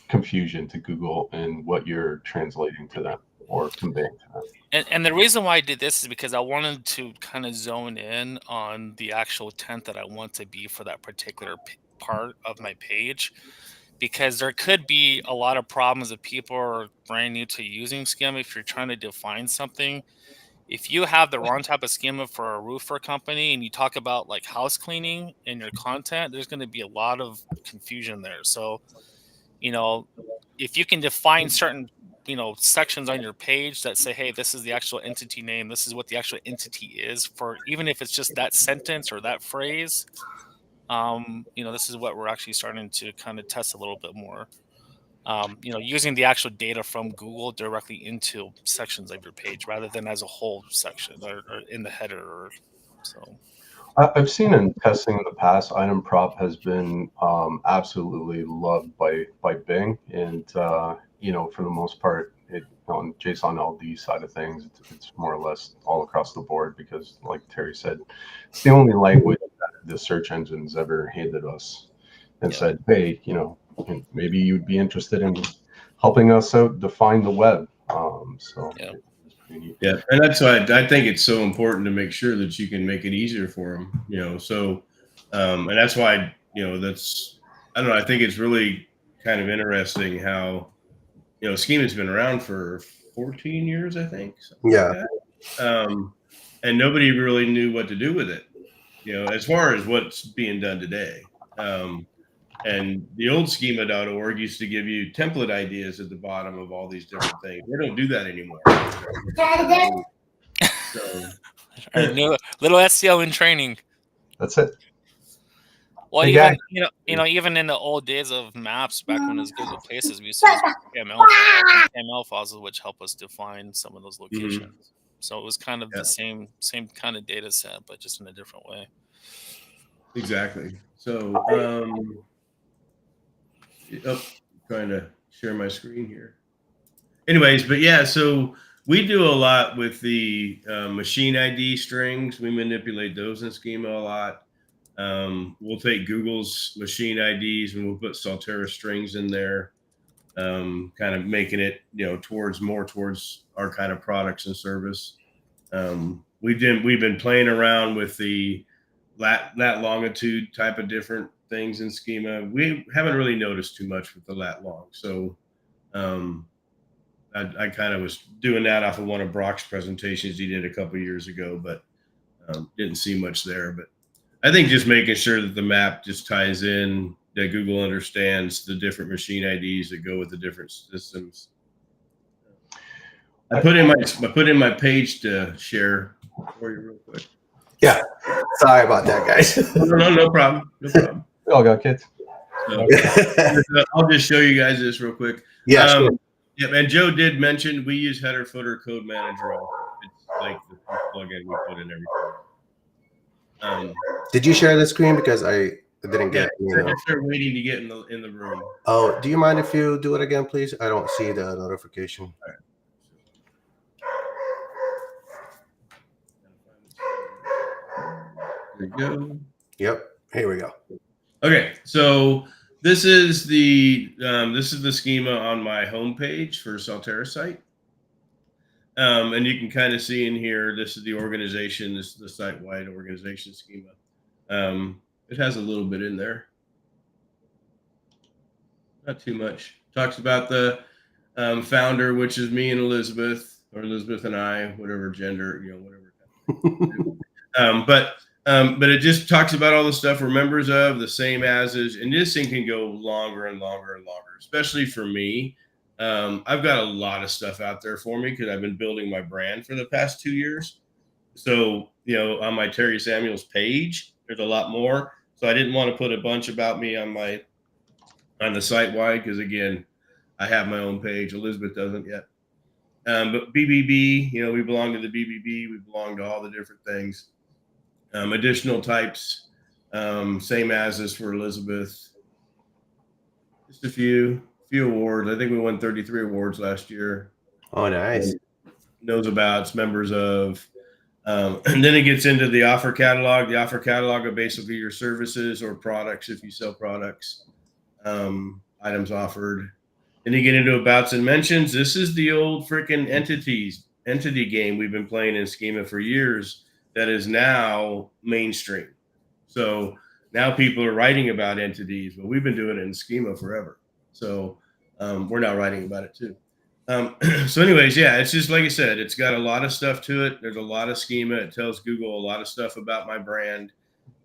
confusion to Google in what you're translating to them or conveying to them. And the reason why I did this is because I wanted to kind of zone in on the actual intent that I want to be for that particular part of my page, because there could be a lot of problems if people are brand new to using schema. If you're trying to define something, if you have the wrong type of schema for a roofer company and you talk about like house cleaning in your content, there's going to be a lot of confusion there. So, if you can define certain sections on your page that say, hey, this is the actual entity name, this is what the actual entity is, for even if it's just that sentence or that phrase, this is what we're actually starting to kind of test a little bit more. using the actual data from Google directly into sections of your page rather than as a whole section or in the header. So I've seen in testing in the past, item prop has been absolutely loved by Bing, and for the most part, on JSON LD side of things, it's more or less all across the board because, like Terry said, it's the only language that the search engines ever handed us and said, hey, maybe you'd be interested in helping us out define the web. It's pretty neat. Yeah, and that's why I think it's so important to make sure that you can make it easier for them. So, and that's why that's I don't know. I think it's really kind of interesting how Schema's been around for 14 years, I think. Yeah. Like that. And nobody really knew what to do with it. As far as what's being done today. And the old schema.org used to give you template ideas at the bottom of all these different things. They don't do that anymore. So, little SEO in training. That's it. Well, Hey, even guys. even in the old days of maps, back when it was Google Places, we used to use HTML files, which help us define some of those locations. So it was kind of the same kind of data set, but just in a different way. Exactly. So, trying to share my screen here. Anyways, but yeah, so we do a lot with the machine ID strings. We manipulate those in Schema a lot. We'll take Google's machine IDs and we'll put Saltera strings in there, kind of making it, towards our kind of products and service. We've been playing around with the lat longitude type of different things in Schema. We haven't really noticed too much with the lat long. So, I kind of was doing that off of one of Brock's presentations he did a couple of years ago, but didn't see much there. But I think just making sure that the map just ties in, that Google understands the different machine IDs that go with the different systems. I put in my page to share for you real quick. Yeah. Sorry about that, guys. No problem. No problem. We all got kids. So, I'll just show you guys this real quick. Yeah, sure. Yeah, and Joe did mention we use Header Footer Code Manager. It's like the plugin we put in everything. Did you share the screen? Because I didn't get I just started waiting to get in the room. Oh, do you mind if you do it again, please? I don't see the notification. There we go. Yep. Here we go. Okay, so this is the schema on my homepage for Saltera site, and you can kind of see in here. This is the organization. This is the site-wide organization schema. It has a little bit in there, not too much. Talks about the founder, which is me and Elizabeth, or Elizabeth and I, whatever gender, whatever. But it just talks about all the stuff we're members of, the same as is, and this thing can go longer and longer and longer, especially for me. I've got a lot of stuff out there for me because I've been building my brand for the past 2 years. So, on my Terry Samuels page, there's a lot more. So I didn't want to put a bunch about me on the site wide because, again, I have my own page. Elizabeth doesn't yet. But BBB, we belong to the BBB. We belong to all the different things. Additional types, same as for Elizabeth. Just a few awards. I think we won 33 awards last year. Oh, nice. Knows abouts, members of. And then it gets into the offer catalog. The offer catalog are basically your services or products if you sell products, items offered. Then you get into abouts and mentions. This is the old freaking entity game we've been playing in Schema for years. That is now mainstream. So now people are writing about entities, but we've been doing it in Schema forever. So we're now writing about it too. So anyways, yeah, it's just like I said, it's got a lot of stuff to it. There's a lot of Schema. It tells Google a lot of stuff about my brand.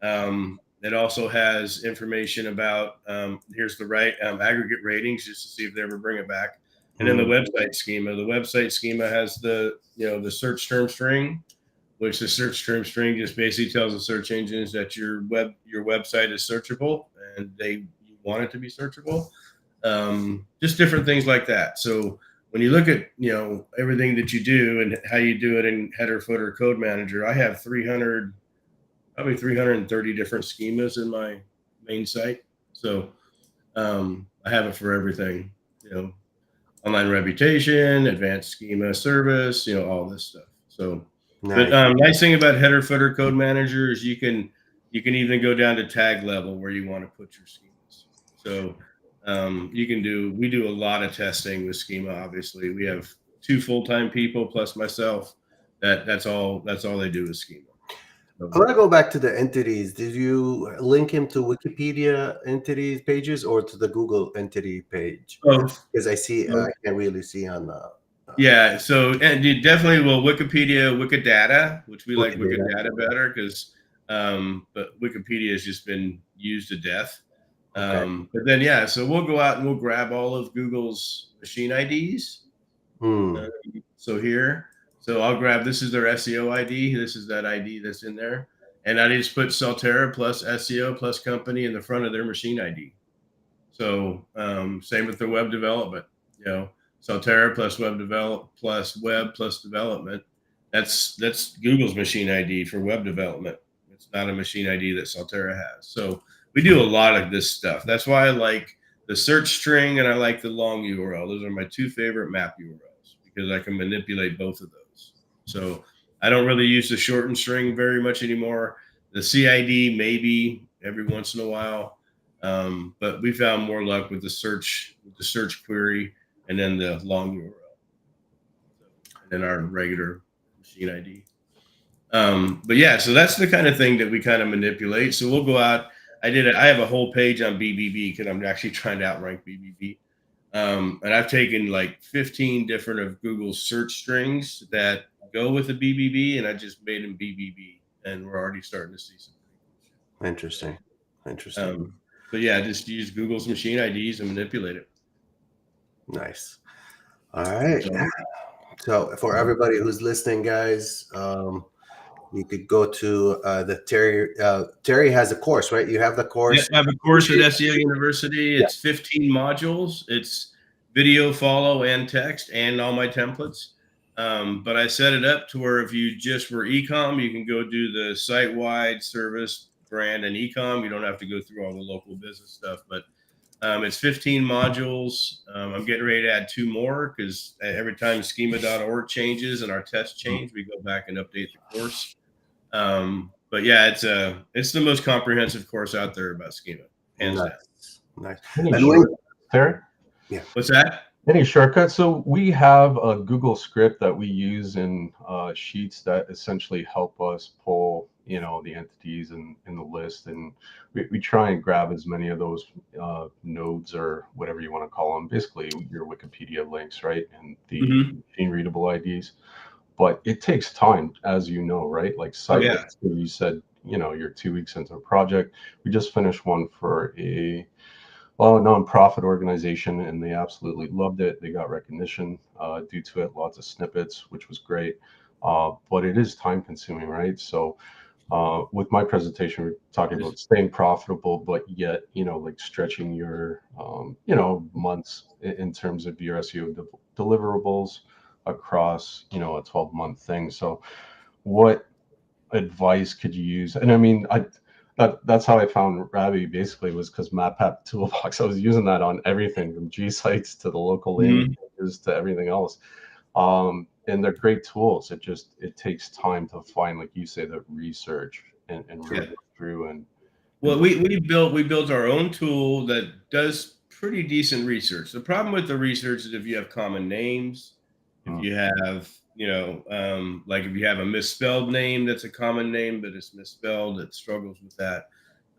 It also has information about, here's the aggregate ratings just to see if they ever bring it back. And then the website schema. The website schema has the search term string, which the search term string just basically tells the search engines that your website is searchable and you want it to be searchable. just different things like that. So when you look at, everything that you do and how you do it in header, footer, code manager, I have probably 330 different schemas in my main site. So I have it for everything, online reputation, advanced schema service, all this stuff. So, but Nice. nice thing about header, footer, code manager is you can even go down to tag level where you want to put your schemas. So we do a lot of testing with schema. Obviously, we have 2 full-time people plus myself. That's all they do is schema. I want to go back to the entities. Did you link him to Wikipedia entities pages or to the Google entity page? Both. Because I can't really see on the. Yeah, so and you definitely will Wikipedia, Wikidata, which we like Wikidata. Wikidata better because, but Wikipedia has just been used to death. Okay. But then so we'll go out and we'll grab all of Google's machine IDs. So here, I'll grab, this is their SEO ID. This is that ID that's in there. And I just put Solterra plus SEO plus company in the front of their machine ID. So same with the web development, Solterra plus web plus development. That's Google's machine ID for web development. It's not a machine ID that Solterra has. So we do a lot of this stuff. That's why I like the search string and I like the long URL. Those are my 2 favorite map URLs because I can manipulate both of those. So I don't really use the shortened string very much anymore. The CID maybe every once in a while. But we found more luck with the search query and then the long URL, and then our regular machine ID. But yeah, so that's the kind of thing that we kind of manipulate. So we'll go out. I have a whole page on BBB because I'm actually trying to outrank BBB. And I've taken like 15 different of Google's search strings that go with the BBB, and I just made them BBB, and we're already starting to see some. Interesting. But yeah, just use Google's machine IDs and manipulate it. Nice. All right. So for everybody who's listening, guys, you could go to the Terry. Terry has a course, right? You have the course. I have a course at SEO University. It's 15 modules. It's video, follow, and text, and all my templates. But I set it up to where if you just were e-com, you can go do the site-wide service, brand, and e-com. You don't have to go through all the local business stuff. But it's 15 modules. I'm getting ready to add 2 more because every time schema.org changes and our tests change, we go back and update the course. But yeah, it's the most comprehensive course out there about schema. Hands down. Nice. There? Yeah. What's that? Any shortcuts? So we have a Google script that we use in Sheets that essentially help us pull, the entities in the list, and we try and grab as many of those nodes or whatever you want to call them, basically your Wikipedia links, right, and the machine readable IDs. But it takes time, as you know, right? Like you said, you're 2 weeks into a project. We just finished one for a nonprofit organization, and they absolutely loved it. They got recognition due to it, lots of snippets, which was great. But it is time consuming, right? So with my presentation, we're talking about staying profitable, but yet, like stretching your, months in terms of your SEO deliverables across, a 12-month thing. So what advice could you use? And I mean, that's how I found Rabby, basically, was because MapPackToolbox. I was using that on everything from G sites to the local landing pages to everything else. And they're great tools. It takes time to find, like you say, the research and really go through and. Well, we built our own tool that does pretty decent research. The problem with the research is if you have common names, if you have, like if you have a misspelled name that's a common name, but it's misspelled, it struggles with that.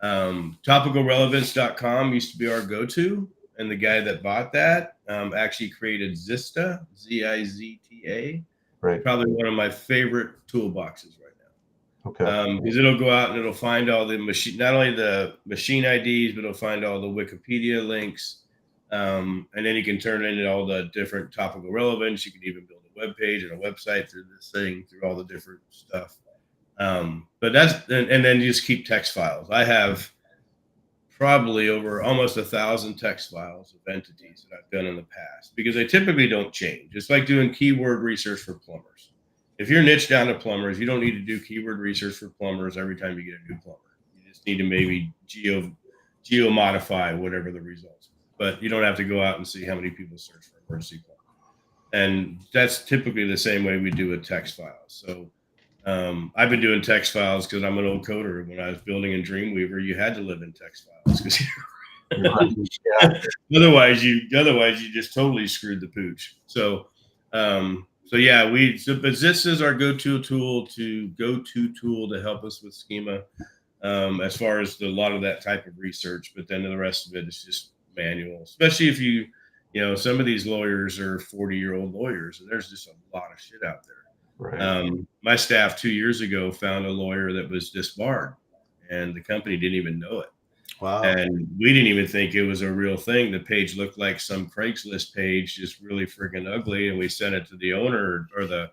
Topicalrelevance.com used to be our go-to, and the guy that bought that actually created Zista, Zizta. Right. Probably one of my favorite toolboxes right now. Okay. Because it'll go out and it'll find all the not only the machine IDs, but it'll find all the Wikipedia links. And then you can turn it into all the different topical relevance. You can even build a web page and a website through this thing, through all the different stuff. But and then you just keep text files. I have probably over almost 1,000 text files of entities that I've done in the past, because they typically don't change. It's like doing keyword research for plumbers. If you're niched down to plumbers, you don't need to do keyword research for plumbers every time you get a new plumber. You just need to maybe geo modify whatever the results are. But you don't have to go out and see how many people search for emergency plumber. And that's typically the same way we do with text files. So I've been doing text files because I'm an old coder. When I was building in Dreamweaver, you had to live in text files because otherwise you just totally screwed the pooch. So yeah, but this is our go-to tool to help us with schema as far as a lot of that type of research. But then the rest of it is just manual, especially if you some of these lawyers are 40-year-old lawyers, and there's just a lot of shit out there. Right. My staff 2 years ago found a lawyer that was disbarred, and the company didn't even know it. Wow. And we didn't even think it was a real thing. The page looked like some Craigslist page, just really freaking ugly. And we sent it to the owner or the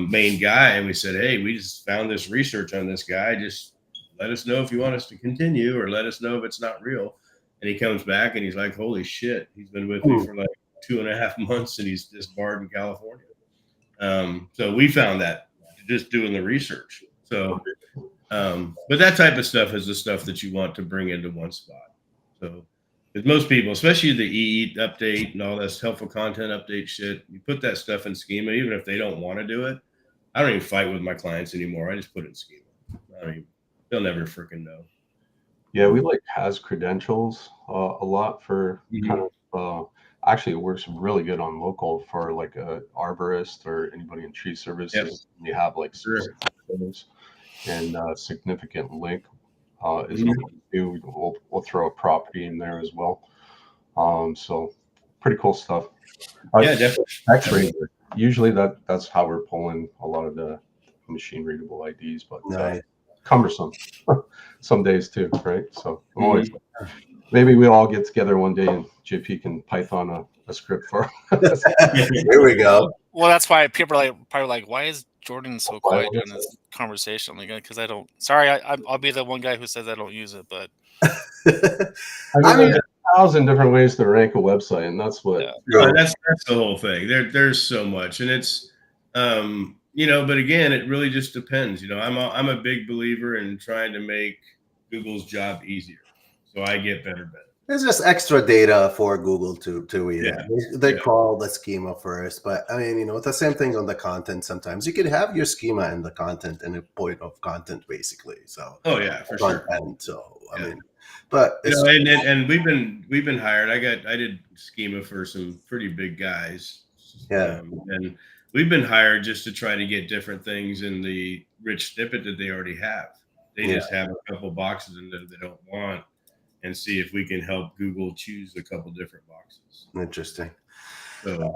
main guy, and we said, "Hey, we just found this research on this guy. Just let us know if you want us to continue, or let us know if it's not real." And he comes back and he's like, "Holy shit, he's been with me for like 2.5 months, and he's disbarred in California." So we found that just doing the research. So, but that type of stuff is the stuff that you want to bring into one spot. So with most people, especially the EE update and all this helpful content update shit, you put that stuff in schema, even if they don't want to do it. I don't even fight with my clients anymore. I just put it in schema. I mean, they'll never freaking know. Yeah, we like has credentials a lot for kind of actually it works really good on local for like a arborist or anybody in tree services. You have like and significant link is what we do. We'll throw a property in there as well. So pretty cool stuff. Yeah, definitely. Actually, usually that's how we're pulling a lot of the machine readable IDs, but cumbersome some days too, right? So I'm always maybe we'll all get together one day and JP can Python a script for us. Here we go. Well, that's why people are probably like, why is Jordan so quiet during this conversation? I'm like, because I don't. Sorry, I'll be the one guy who says I don't use it, but I mean, there's 1,000 different ways to rank a website, and that's what. Yeah. That's the whole thing. There's so much, and it's but again, it really just depends. I'm a big believer in trying to make Google's job easier, so I get better benefits. There's just extra data for Google to read. Yeah. They crawl the schema first, but I mean, it's the same thing on the content. Sometimes you could have your schema and the content and a point of content, basically. So for sure. So I mean, but and we've been hired. I did schema for some pretty big guys. And we've been hired just to try to get different things in the rich snippet that they already have. They just have a couple boxes in there they don't want, and see if we can help Google choose a couple different boxes. Interesting. So,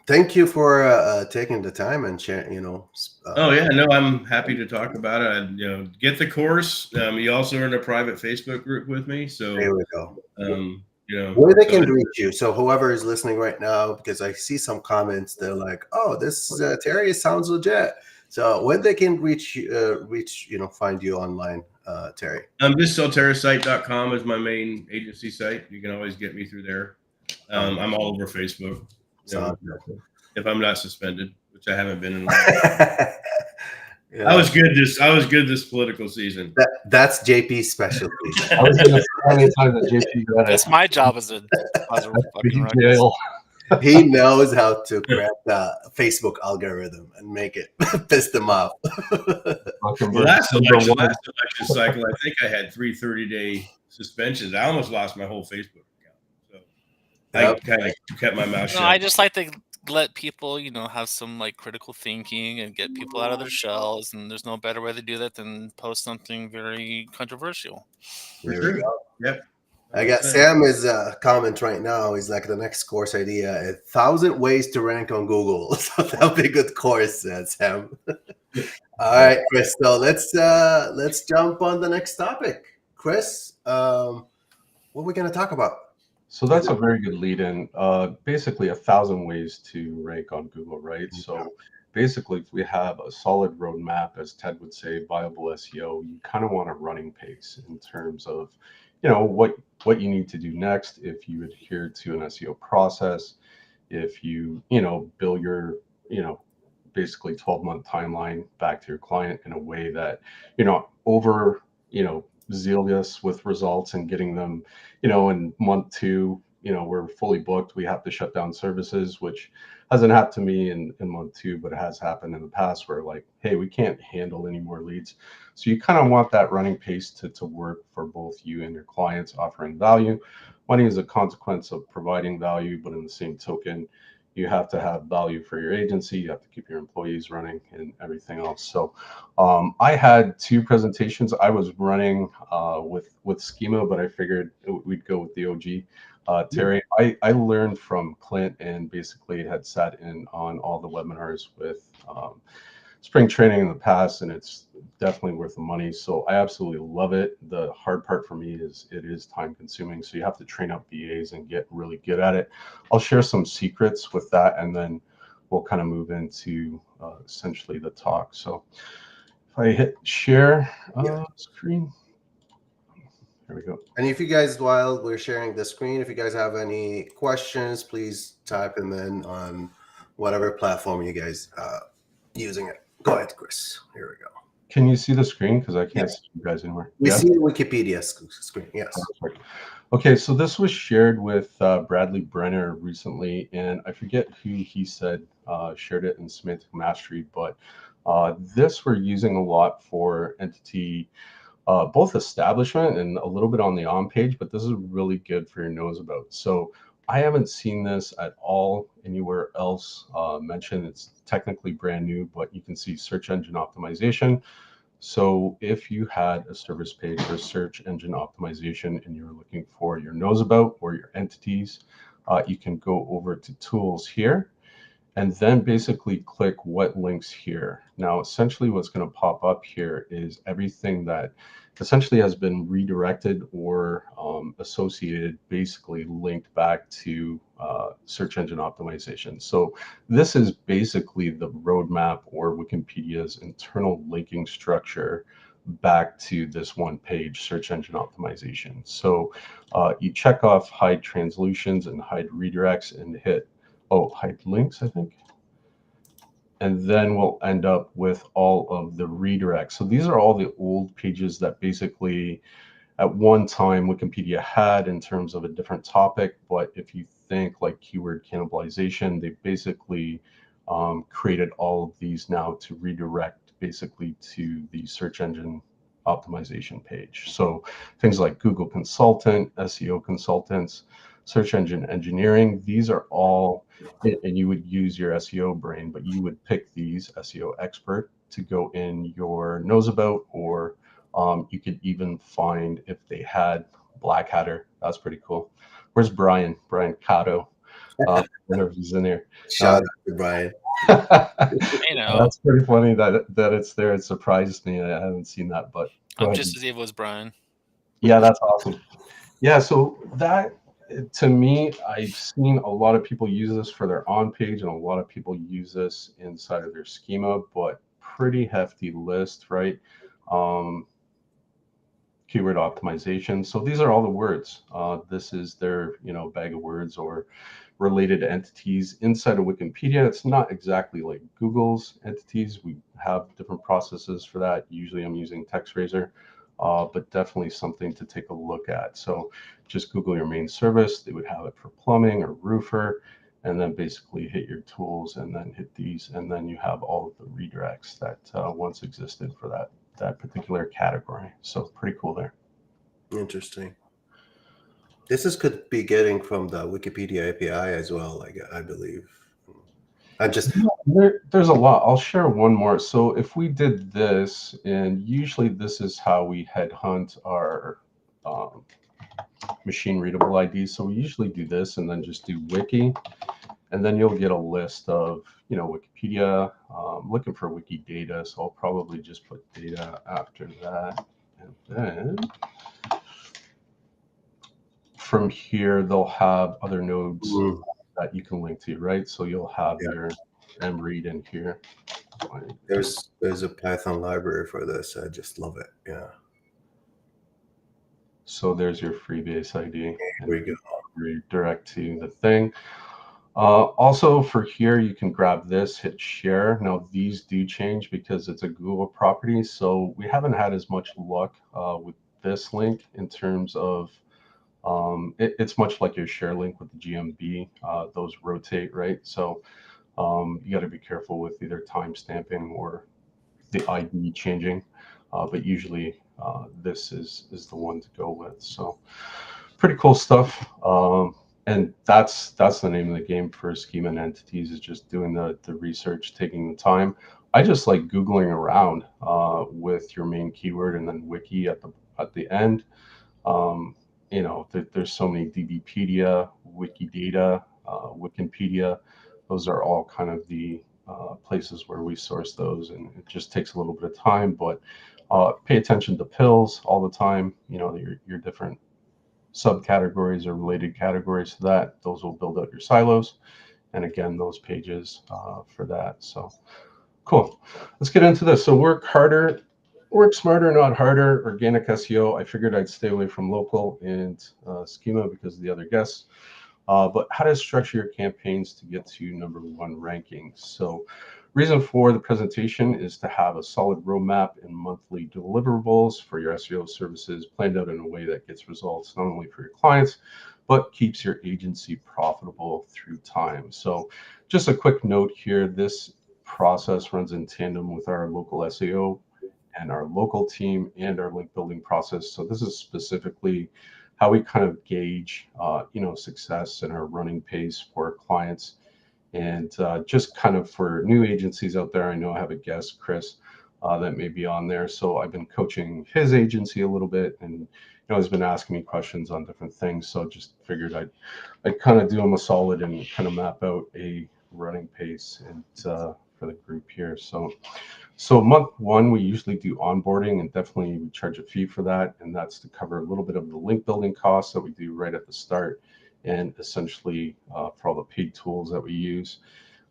thank you for taking the time and sharing. I'm happy to talk about it. Get the course. You also are in a private Facebook group with me. So there we go. Where they can reach you. So whoever is listening right now, because I see some comments, they're like, "Oh, this Terry sounds legit." So when they can find you online, Terry? Just solterrasite.com is my main agency site. You can always get me through there. I'm all over Facebook. If I'm not suspended, which I haven't been in a while. I was good this political season. That's JP's specialty. I was going to say how many times that JP that's my job as a fucking jail. He knows how to crack the Facebook algorithm and make it piss them off. Last election cycle, I think I had 3 30-day suspensions. I almost lost my whole Facebook account. So I kind of kept my mouth shut. I just like to let people, have some critical thinking and get people out of their shells. And there's no better way to do that than post something very controversial. There we go. Yep. I got Sam is comment right now. He's like, the next course idea: 1,000 ways to rank on Google. So that'll be a good course, Sam. All right, Chris. So let's jump on the next topic. Chris, what are we going to talk about? So that's a very good lead in. Basically 1,000 ways to rank on Google, right? So basically, if we have a solid roadmap, as Ted would say, viable SEO, you kind of want a running pace in terms of, what you need to do next if you adhere to an SEO process, if you, bill your, basically 12-month timeline back to your client in a way that you're not over, zealous with results and getting them, in month 2, we're fully booked, we have to shut down services, which hasn't happened to me in month 2, but it has happened in the past where like, hey, we can't handle any more leads. So you kind of want that running pace to work for both you and your clients, offering value. Money is a consequence of providing value, but in the same token, you have to have value for your agency. You have to keep your employees running and everything else. So I had 2 presentations. I was running with Schema, but I figured we'd go with the OG. Terry, I learned from Clint and basically had sat in on all the webinars with spring training in the past, and it's definitely worth the money. So I absolutely love it. The hard part for me is it is time consuming. So you have to train up VAs and get really good at it. I'll share some secrets with that, and then we'll kind of move into essentially the talk. So if I hit share screen, there we go. And if you guys, while we're sharing the screen, if you guys have any questions, please type them in on whatever platform you guys using it. Go ahead, Chris. Here we go. Can you see the screen? Because I can't see you guys anywhere. We see the Wikipedia screen, yes. Perfect. Okay, so this was shared with Bradley Brenner recently, and I forget who he said shared it in Semantic Mastery, but this we're using a lot for entity, both establishment and a little bit on the on page, but this is really good for your nose about. So I haven't seen this at all anywhere else mentioned. It's technically brand new, but you can see search engine optimization. So if you had a service page for search engine optimization and you're looking for your nose about or your entities, you can go over to tools here and then basically click what links here. Now, essentially what's going to pop up here is everything that essentially has been redirected or associated, basically linked back to search engine optimization. So this is basically the roadmap or Wikipedia's internal linking structure back to this one page, search engine optimization. So you check off hide translutions and hide redirects and hit hide links, I think. And then we'll end up with all of the redirects. So these are all the old pages that basically at one time Wikipedia had in terms of a different topic. But if you think like keyword cannibalization, they basically created all of these now to redirect basically to the search engine optimization page. So things like Google Consultant, SEO consultants, search engine engineering, these are all, and you would use your SEO brain, but you would pick these SEO expert to go in your nose about, or you could even find if they had Black Hatter. That's pretty cool. Where's Brian? Brian Cotto. I wonder if he's in here. Shout out to Brian. That's pretty funny that it's there. It surprised me. I haven't seen that, but I'm just as evil as Brian. Yeah, that's awesome. Yeah, so that, to me, I've seen a lot of people use this for their on page, and a lot of people use this inside of their schema, but pretty hefty list, right? Keyword optimization. So these are all the words. This is their, bag of words or related entities inside of Wikipedia. It's not exactly like Google's entities. We have different processes for that. Usually I'm using TextRaiser, but definitely something to take a look at. So just Google your main service. They would have it for plumbing or roofer, and then basically hit your tools and then hit these. And then you have all of the redirects that once existed for that particular category. So pretty cool there. Interesting. This could be getting from the Wikipedia API as well, I believe. There's a lot. I'll share one more. So if we did this, and usually this is how we headhunt our machine readable IDs. So we usually do this and then just do wiki, and then you'll get a list of, Wikipedia. Looking for wiki data, so I'll probably just put data after that. And then from here, they'll have other nodes that you can link to, right? So you'll have your mread in here. There's a Python library for this. I just love it. Yeah. So there's your Freebase ID. Here we go. Redirect to the thing. Also for here, you can grab this, hit share. Now these do change because it's a Google property. So we haven't had as much luck with this link in terms of, it's much like your share link with the GMB. Those rotate, right? So you got to be careful with either time stamping or the ID changing. But usually this is the one to go with. So pretty cool stuff. And that's the name of the game for schema and entities, is just doing the research, taking the time. I just like Googling around with your main keyword and then wiki at the end. You know, there's so many DBpedia, Wikidata, Wikipedia. Those are all kind of the places where we source those, and it just takes a little bit of time. But pay attention to pills all the time. You know, your different subcategories or related categories to that. Those will build out your silos. And again, those pages for that. So cool. Let's get into this. So work smarter, not harder. Organic SEO. I figured I'd stay away from local and schema because of the other guests. But how to structure your campaigns to get to #1 ranking. So reason for the presentation is to have a solid roadmap and monthly deliverables for your SEO services planned out in a way that gets results not only for your clients, but keeps your agency profitable through time. So just a quick note here, this process runs in tandem with our local SEO and our local team and our link building process. So this is specifically how we kind of gauge, success in our running pace for clients. And just kind of for new agencies out there, I know I have a guest, Chris, that may be on there. So I've been coaching his agency a little bit, and he's been asking me questions on different things. So just figured I'd kind of do him a solid and kind of map out a running pace and for the group here. So month 1, we usually do onboarding, and definitely we charge a fee for that. And that's to cover a little bit of the link building costs that we do right at the start, and essentially for all the paid tools that we use.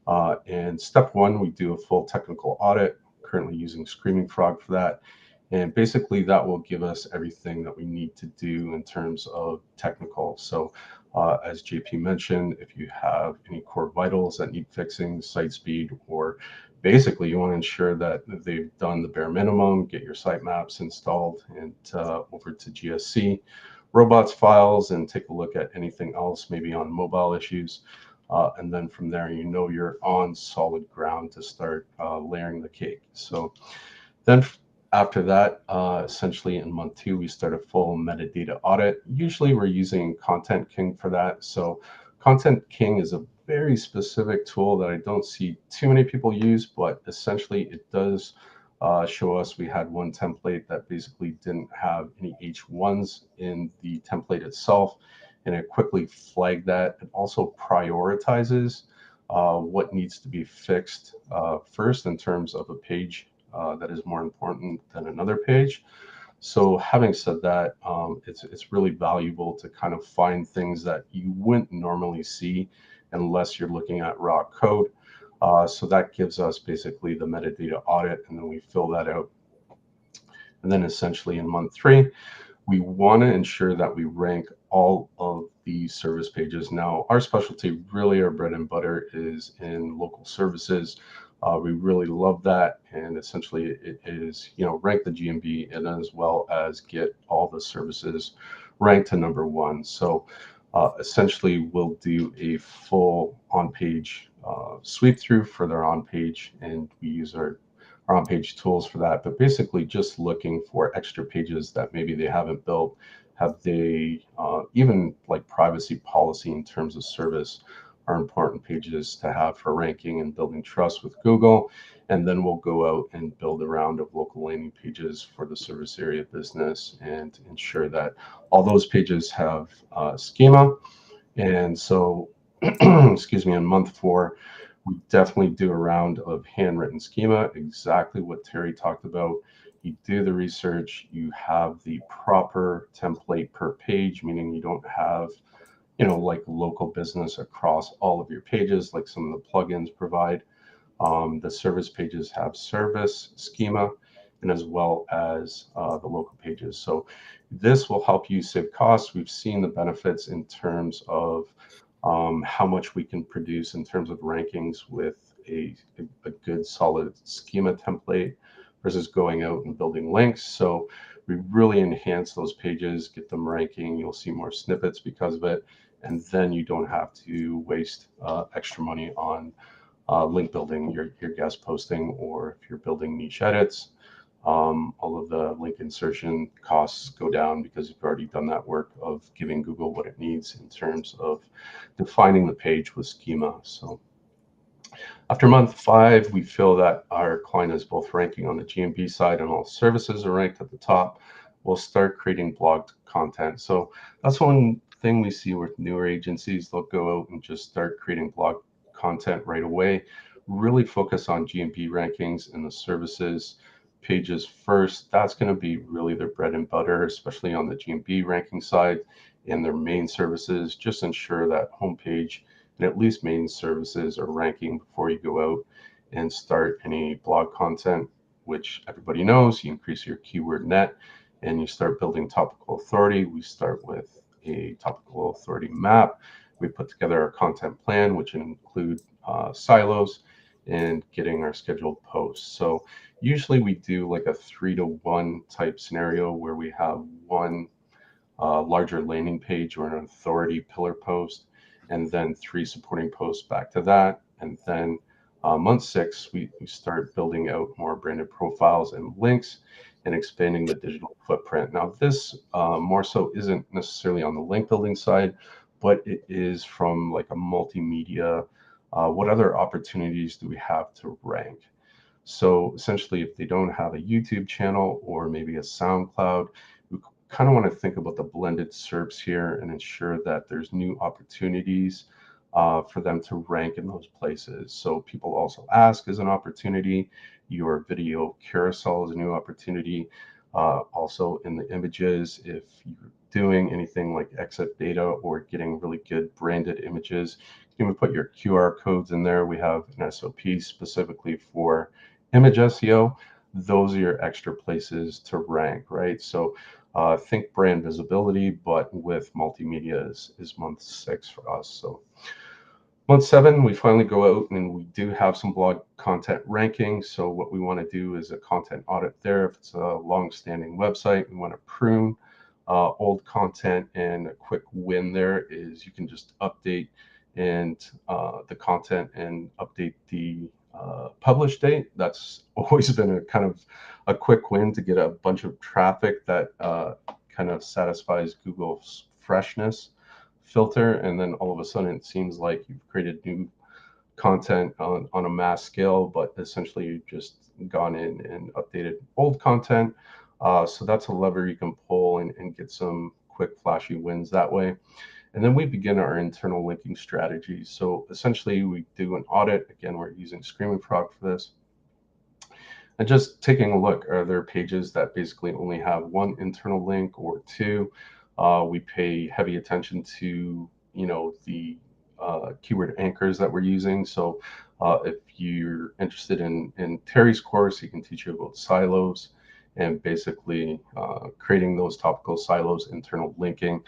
And step 1, we do a full technical audit, currently using Screaming Frog for that. And basically that will give us everything that we need to do in terms of technical. So as JP mentioned, if you have any core vitals that need fixing, site speed, or basically you want to ensure that they've done the bare minimum, get your sitemaps installed and over to GSC, robots files, and take a look at anything else, maybe on mobile issues. And then from there, you're on solid ground to start layering the cake. So then after that, essentially in month 2, we start a full metadata audit. Usually we're using Content King for that. So Content King is a very specific tool that I don't see too many people use, but essentially it does show us we had one template that basically didn't have any H1s in the template itself, and it quickly flagged that. It also prioritizes what needs to be fixed first in terms of a page that is more important than another page. So having said that, it's really valuable to kind of find things that you wouldn't normally see unless you're looking at raw code. So that gives us basically the metadata audit, and then we fill that out. And then essentially in month 3, we want to ensure that we rank all of the service pages. Now, our specialty, really our bread and butter, is in local services. We really love that, and essentially it is, rank the GMB and as well as get all the services ranked to #1. So essentially we'll do a full on-page sweep through for their on-page, and we use our on-page tools for that. But basically just looking for extra pages that maybe they haven't built. Have they even like privacy policy in terms of service are important pages to have for ranking and building trust with Google. And then we'll go out and build a round of local landing pages for the service area business and ensure that all those pages have schema. And so, excuse me, in month 4, we definitely do a round of handwritten schema, exactly what Terry talked about. You do the research, you have the proper template per page, meaning you don't have like local business across all of your pages like some of the plugins provide. The service pages have service schema, and as well as the local pages. So this will help you save costs. We've seen the benefits in terms of how much we can produce in terms of rankings with a good solid schema template versus going out and building links. So we really enhance those pages, get them ranking. You'll see more snippets because of it. And then you don't have to waste extra money on link building, your guest posting, or if you're building niche edits. All of the link insertion costs go down because you've already done that work of giving Google what it needs in terms of defining the page with schema. So after month 5, we feel that our client is both ranking on the GMB side and all services are ranked at the top. We'll start creating blog content. So that's one thing we see with newer agencies. They'll go out and just start creating blog content right away, really focus on GMB rankings and the services pages first. That's going to be really their bread and butter, especially on the GMB ranking side and their main services. Just ensure that homepage and at least main services are ranking before you go out and start any blog content, which everybody knows. You increase your keyword net and you start building topical authority. We start with a topical authority map. We put together our content plan, which include silos and getting our scheduled posts. So usually we do like a 3-to-1 type scenario where we have one larger landing page or an authority pillar post, and then 3 supporting posts back to that. And then month 6, we start building out more branded profiles and links and expanding the digital footprint. Now, this more so isn't necessarily on the link building side, but it is from like a multimedia. What other opportunities do we have to rank? So essentially, if they don't have a YouTube channel or maybe a SoundCloud, we kind of want to think about the blended SERPs here and ensure that there's new opportunities for them to rank in those places. So people also ask is an opportunity. Your video carousel is a new opportunity. Also in the images, if you're doing anything like exit data or getting really good branded images, you can put your QR codes in there. We have an SOP specifically for image SEO. Those are your extra places to rank, right? So think brand visibility, but with multimedia is month 6 for us. So month 7, we finally go out and we do have some blog content ranking. So what we want to do is a content audit there. If it's a long-standing website, we want to prune old content, and a quick win there is you can just update and the content and update the publish date. That's always been a kind of a quick win to get a bunch of traffic that kind of satisfies Google's freshness filter, and then all of a sudden it seems like you've created new content on a mass scale, but essentially you've just gone in and updated old content. So that's a lever you can pull and get some quick flashy wins that way. And then we begin our internal linking strategy. So essentially we do an audit. Again, we're using Screaming Frog for this. And just taking a look, are there pages that basically only have one internal link or 2? We pay heavy attention to, the keyword anchors that we're using. So if you're interested in Terry's course, he can teach you about silos and basically creating those topical silos, internal linking.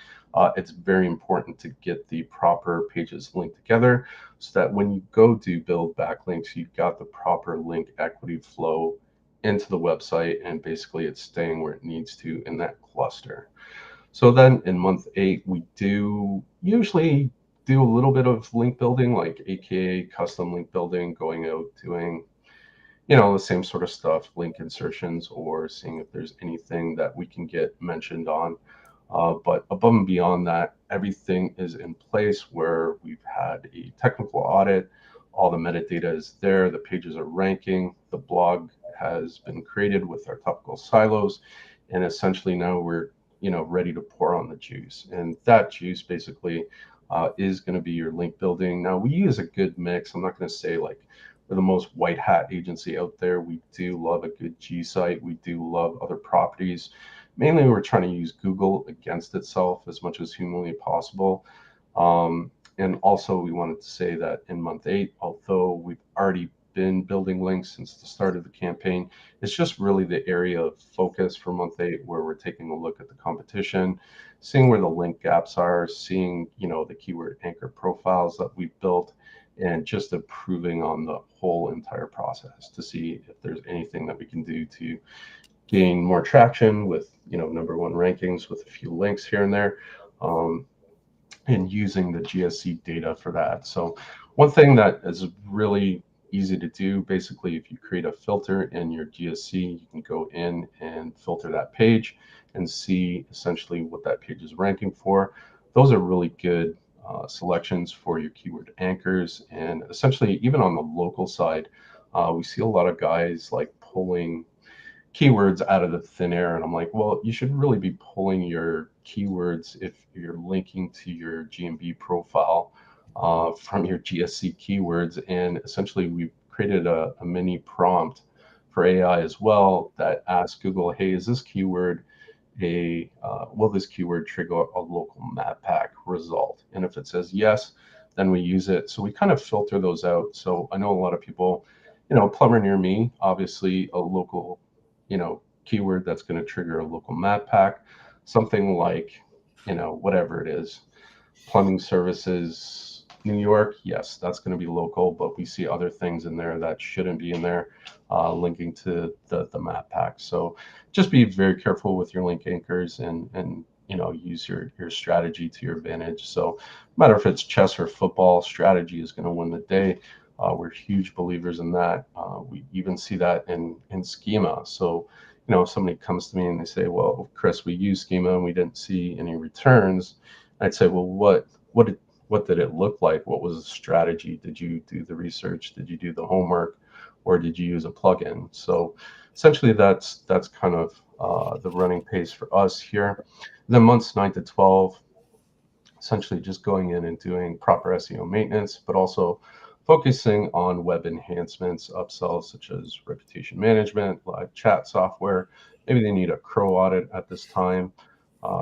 It's very important to get the proper pages linked together so that when you go do build backlinks, you've got the proper link equity flow into the website, and basically it's staying where it needs to in that cluster. So then in month 8, we do usually do a little bit of link building, like AKA custom link building, going out doing the same sort of stuff, link insertions, or seeing if there's anything that we can get mentioned on. But above and beyond that, everything is in place where we've had a technical audit. All the metadata is there. The pages are ranking. The blog has been created with our topical silos. And essentially now we're ready to pour on the juice. And that juice basically is going to be your link building. Now we use a good mix. I'm not going to say like we're the most white hat agency out there. We do love a good G site. We do love other properties. Mainly we're trying to use Google against itself as much as humanly possible. And also we wanted to say that in month 8, although we've already been building links since the start of the campaign. It's just really the area of focus for month 8, where we're taking a look at the competition, seeing where the link gaps are, seeing, the keyword anchor profiles that we've built, and just improving on the whole entire process to see if there's anything that we can do to gain more traction with, number 1 rankings with a few links here and there. And using the GSC data for that. So one thing that is really easy to do, basically, if you create a filter in your GSC, you can go in and filter that page and see essentially what that page is ranking for. Those are really good selections for your keyword anchors. And essentially, even on the local side, we see a lot of guys like pulling keywords out of the thin air, and I'm like, well, you should really be pulling your keywords if you're linking to your GMB profile from your GSC keywords. And essentially, we've created a mini prompt for AI as well that asks Google, hey, is this keyword will this keyword trigger a local map pack result? And if it says yes, then we use it. So we kind of filter those out. So I know a lot of people, plumber near me, obviously a local keyword that's going to trigger a local map pack, something like, whatever it is, plumbing services, New York, yes, that's going to be local, but we see other things in there that shouldn't be in there, linking to the map pack. So just be very careful with your link anchors and use your strategy to your advantage. So no matter if it's chess or football, strategy is going to win the day. We're huge believers in that. We even see that in schema. So, if somebody comes to me and they say, well, Chris, we use schema and we didn't see any returns, I'd say, well, what did it look like? What was the strategy? Did you do the research? Did you do the homework? Or did you use a plugin? So essentially that's kind of the running pace for us here. Then months 9 to 12, essentially just going in and doing proper SEO maintenance, but also focusing on web enhancements, upsells such as reputation management, live chat software. Maybe they need a Crow audit at this time,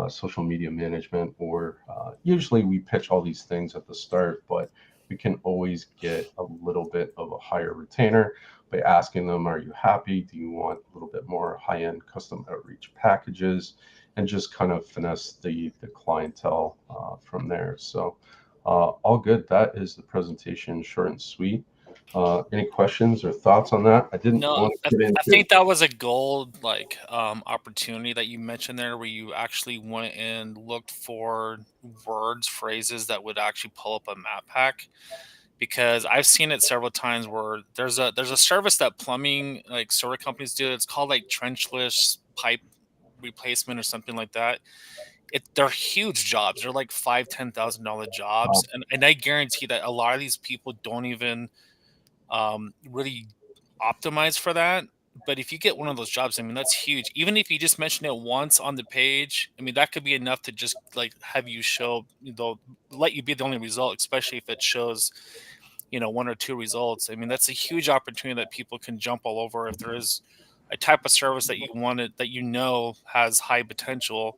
social media management, or usually we pitch all these things at the start, but we can always get a little bit of a higher retainer by asking them, are you happy? Do you want a little bit more high-end custom outreach packages? And just kind of finesse the clientele from there. So all good. That is the presentation, short and sweet. Any questions or thoughts on that? I didn't No, want to get into. I think that was a gold opportunity that you mentioned there, where you actually went and looked for words, phrases that would actually pull up a map pack. Because I've seen it several times where there's a service that plumbing sort of companies do. It's called like trenchless pipe replacement or something like that. They're huge jobs. They're like $5,000-$10,000 jobs, and I guarantee that a lot of these people don't even really optimize for that. But if you get one of those jobs, I mean, that's huge. Even if you just mention it once on the page, I mean, that could be enough to just have you show, let you be the only result, especially if it shows, 1 or 2 results. I mean, that's a huge opportunity that people can jump all over. If there is a type of service that you wanted, that has high potential,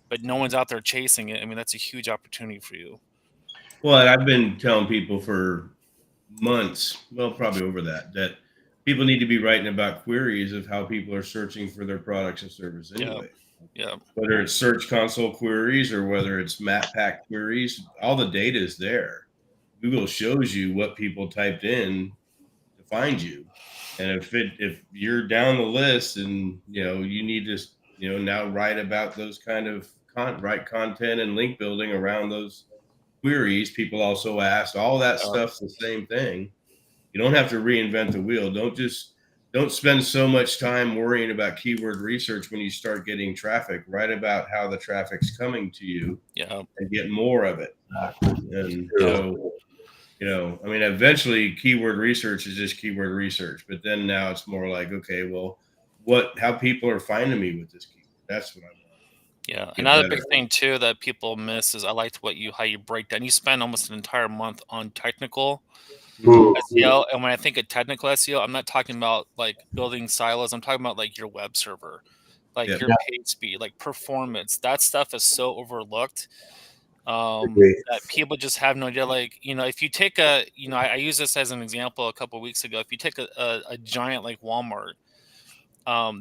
but no one's out there chasing it, I mean, that's a huge opportunity for you. Well, and I've been telling people for months, well, probably over that people need to be writing about queries of how people are searching for their products and services anyway. Yeah. Whether it's Search Console queries or whether it's map pack queries, all the data is there. Google shows you what people typed in to find you. And if you're down the list and you need to now write about those kind of write content and link building around those queries, people also asked, all that stuff's the same thing. You don't have to reinvent the wheel. Don't spend so much time worrying about keyword research when you start getting traffic. Write about how the traffic's coming to you and get more of it. And so, I mean, eventually keyword research is just keyword research, but then now it's more like, okay, well, how people are finding me with this keyword. That's what I want. Yeah. Another big thing too that people miss is I liked how you break down. You spend almost an entire month on technical SEO. And when I think of technical SEO, I'm not talking about building silos. I'm talking about your web server, your page speed, performance. That stuff is so overlooked. Agree. that people just have no idea. Like, if you take I use this as an example a couple of weeks ago. If you take a giant like Walmart,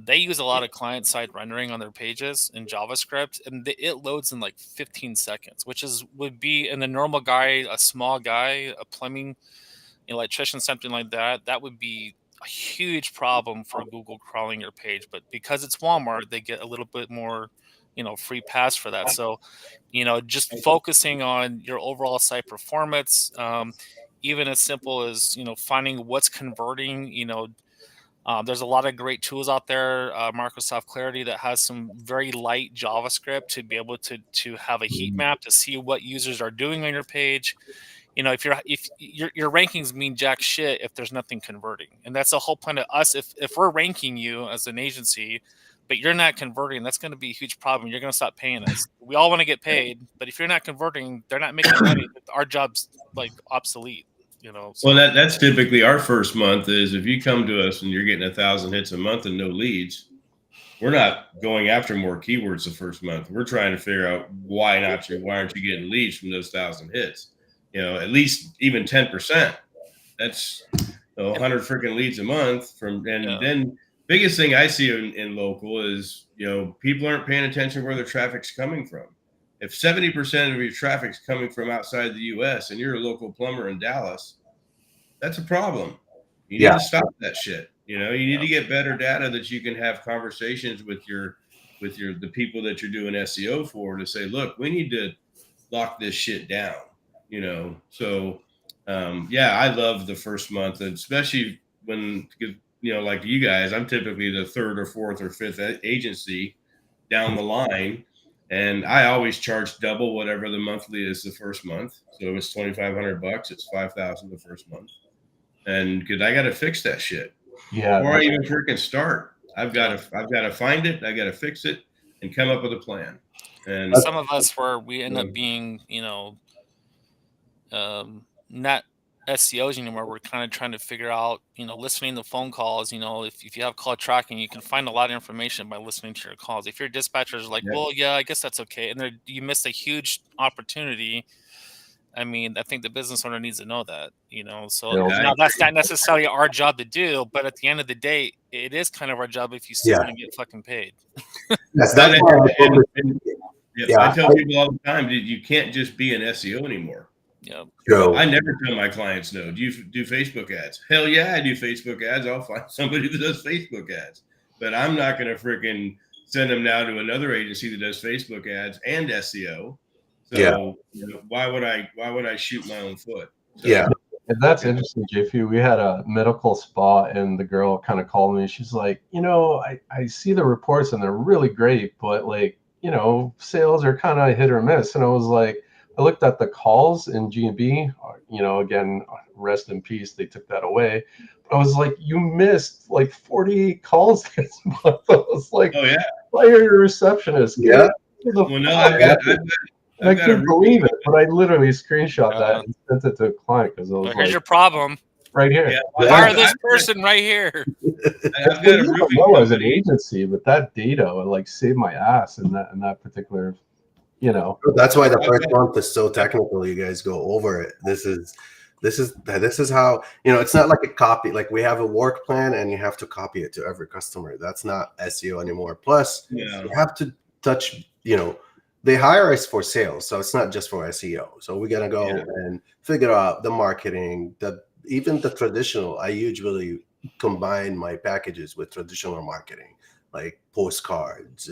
they use a lot of client-side rendering on their pages in JavaScript, and it loads in like 15 seconds, which would be in a normal guy, a small guy, a plumbing electrician, something like that. That would be a huge problem for Google crawling your page. But because it's Walmart, they get a little bit more, free pass for that. So, just focusing on your overall site performance, even as simple as finding what's converting. There's a lot of great tools out there. Microsoft Clarity that has some very light JavaScript to be able to have a heat map to see what users are doing on your page. If your rankings mean jack shit if there's nothing converting, and that's the whole point of us. If we're ranking you as an agency, but you're not converting, that's going to be a huge problem. You're going to stop paying us. We all want to get paid, but if you're not converting, they're not making money. Our job's like obsolete. So. Well, that's typically our first month. Is if you come to us and you're getting 1,000 hits a month and no leads, we're not going after more keywords the first month. We're trying to figure out why aren't you getting leads from those 1,000 hits? At least even 10%. That's 100 freaking leads a month then biggest thing I see in local is, people aren't paying attention where their traffic's coming from. If 70% of your traffic's coming from outside the US and you're a local plumber in Dallas, that's a problem. You need to stop that shit. You need to get better data that you can have conversations with the people that you're doing SEO for to say, look, we need to lock this shit down. So I love the first month, and especially when, like you guys, I'm typically the third or fourth or fifth agency down the line. And I always charge double whatever the monthly is the first month. So it's $2,500. It's $5,000 the first month. And because I got to fix that shit. Yeah. Before I even freaking start, I've got to find it. I got to fix it and come up with a plan. And some of us where we end up being, not SEOs anymore. We're kind of trying to figure out, listening to phone calls. If you have call tracking, you can find a lot of information by listening to your calls. If your dispatchers are like, well, yeah, I guess that's okay, and you missed a huge opportunity. I mean, I think the business owner needs to know that, So now that's not necessarily our job to do, but at the end of the day, it is kind of our job if you still want to get fucking paid. That's why I tell people all the time, you can't just be an SEO anymore. Yeah. I never tell my clients no. Do you do Facebook ads? Hell yeah, I do Facebook ads. I'll find somebody that does Facebook ads. But I'm not going to freaking send them now to another agency that does Facebook ads and SEO. So why would I shoot my own foot? So, And that's interesting, JP. We had a medical spa, and the girl kind of called me. She's like, I see the reports and they're really great, but sales are kind of hit or miss. And I was like, I looked at the calls in G&B, again, rest in peace. They took that away. But I was like, you missed like 40 calls this month. I was like, oh yeah, fire your receptionist. Well, no, I couldn't believe it, but I literally screenshot that and sent it to a client because I was here's your problem. Right here. Fire this person right here. I've got a roofing as an agency, but that data saved my ass in that particular. That's why the first month is so technical. You guys go over it. This is how, it's not like a copy. Like we have a work plan and you have to copy it to every customer. That's not SEO anymore. Plus you have to touch, they hire us for sales. So it's not just for SEO. So we're going to go and figure out the marketing, even the traditional. I usually combine my packages with traditional marketing, like postcards,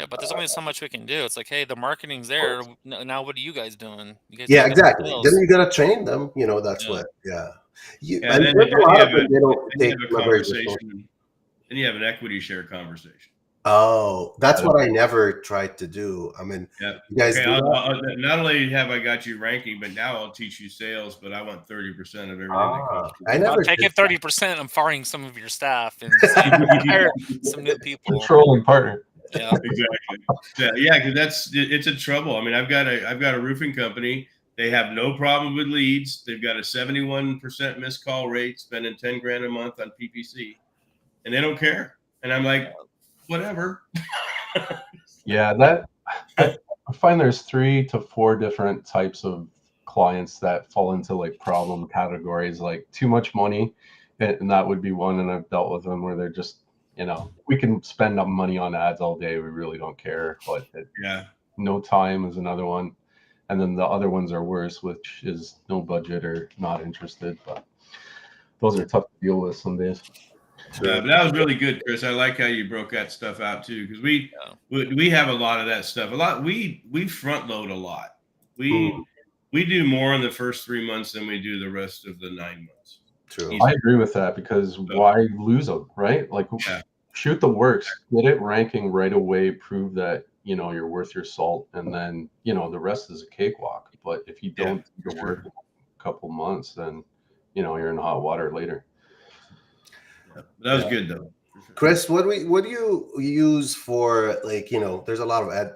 but there's only so much we can do. It's like, hey, the marketing's there. Now what are you guys doing? You guys exactly. Then you gotta train them. That's what. And then a lot of them, they don't take a conversation. Then you have an equity share conversation. Oh, that's what I never tried to do. I mean, you guys. Okay, not only have I got you ranking, but now I'll teach you sales. But I want 30% of everything that comes. I never take it 30%. I'm firing some of your staff and hire some new people. Controlling partner. Yeah, exactly. Because it's a trouble. I mean, I've got a roofing company. They have no problem with leads. They've got a 71% missed call rate, spending $10,000 a month on PPC, and they don't care. And I'm like, whatever. Yeah, I find there's 3 to 4 different types of clients that fall into like problem categories, like too much money, and that would be one. And I've dealt with them where they're just, we can spend money on ads all day, we really don't care. But no time is another one, and then the other ones are worse, which is no budget or not interested. But those are tough to deal with some days. But that was really good, Chris. I like how you broke that stuff out too, because we have a lot of that stuff. We front load a lot. We do more in the first 3 months than we do the rest of the 9 months. True. I agree with that, because why lose them, right? Like, shoot the works, get it ranking right away, prove that you're worth your salt, and then the rest is a cakewalk. But if you don't do the work in a couple months, then you're in hot water later. That was good though. Chris, what do you use for, like, there's a lot of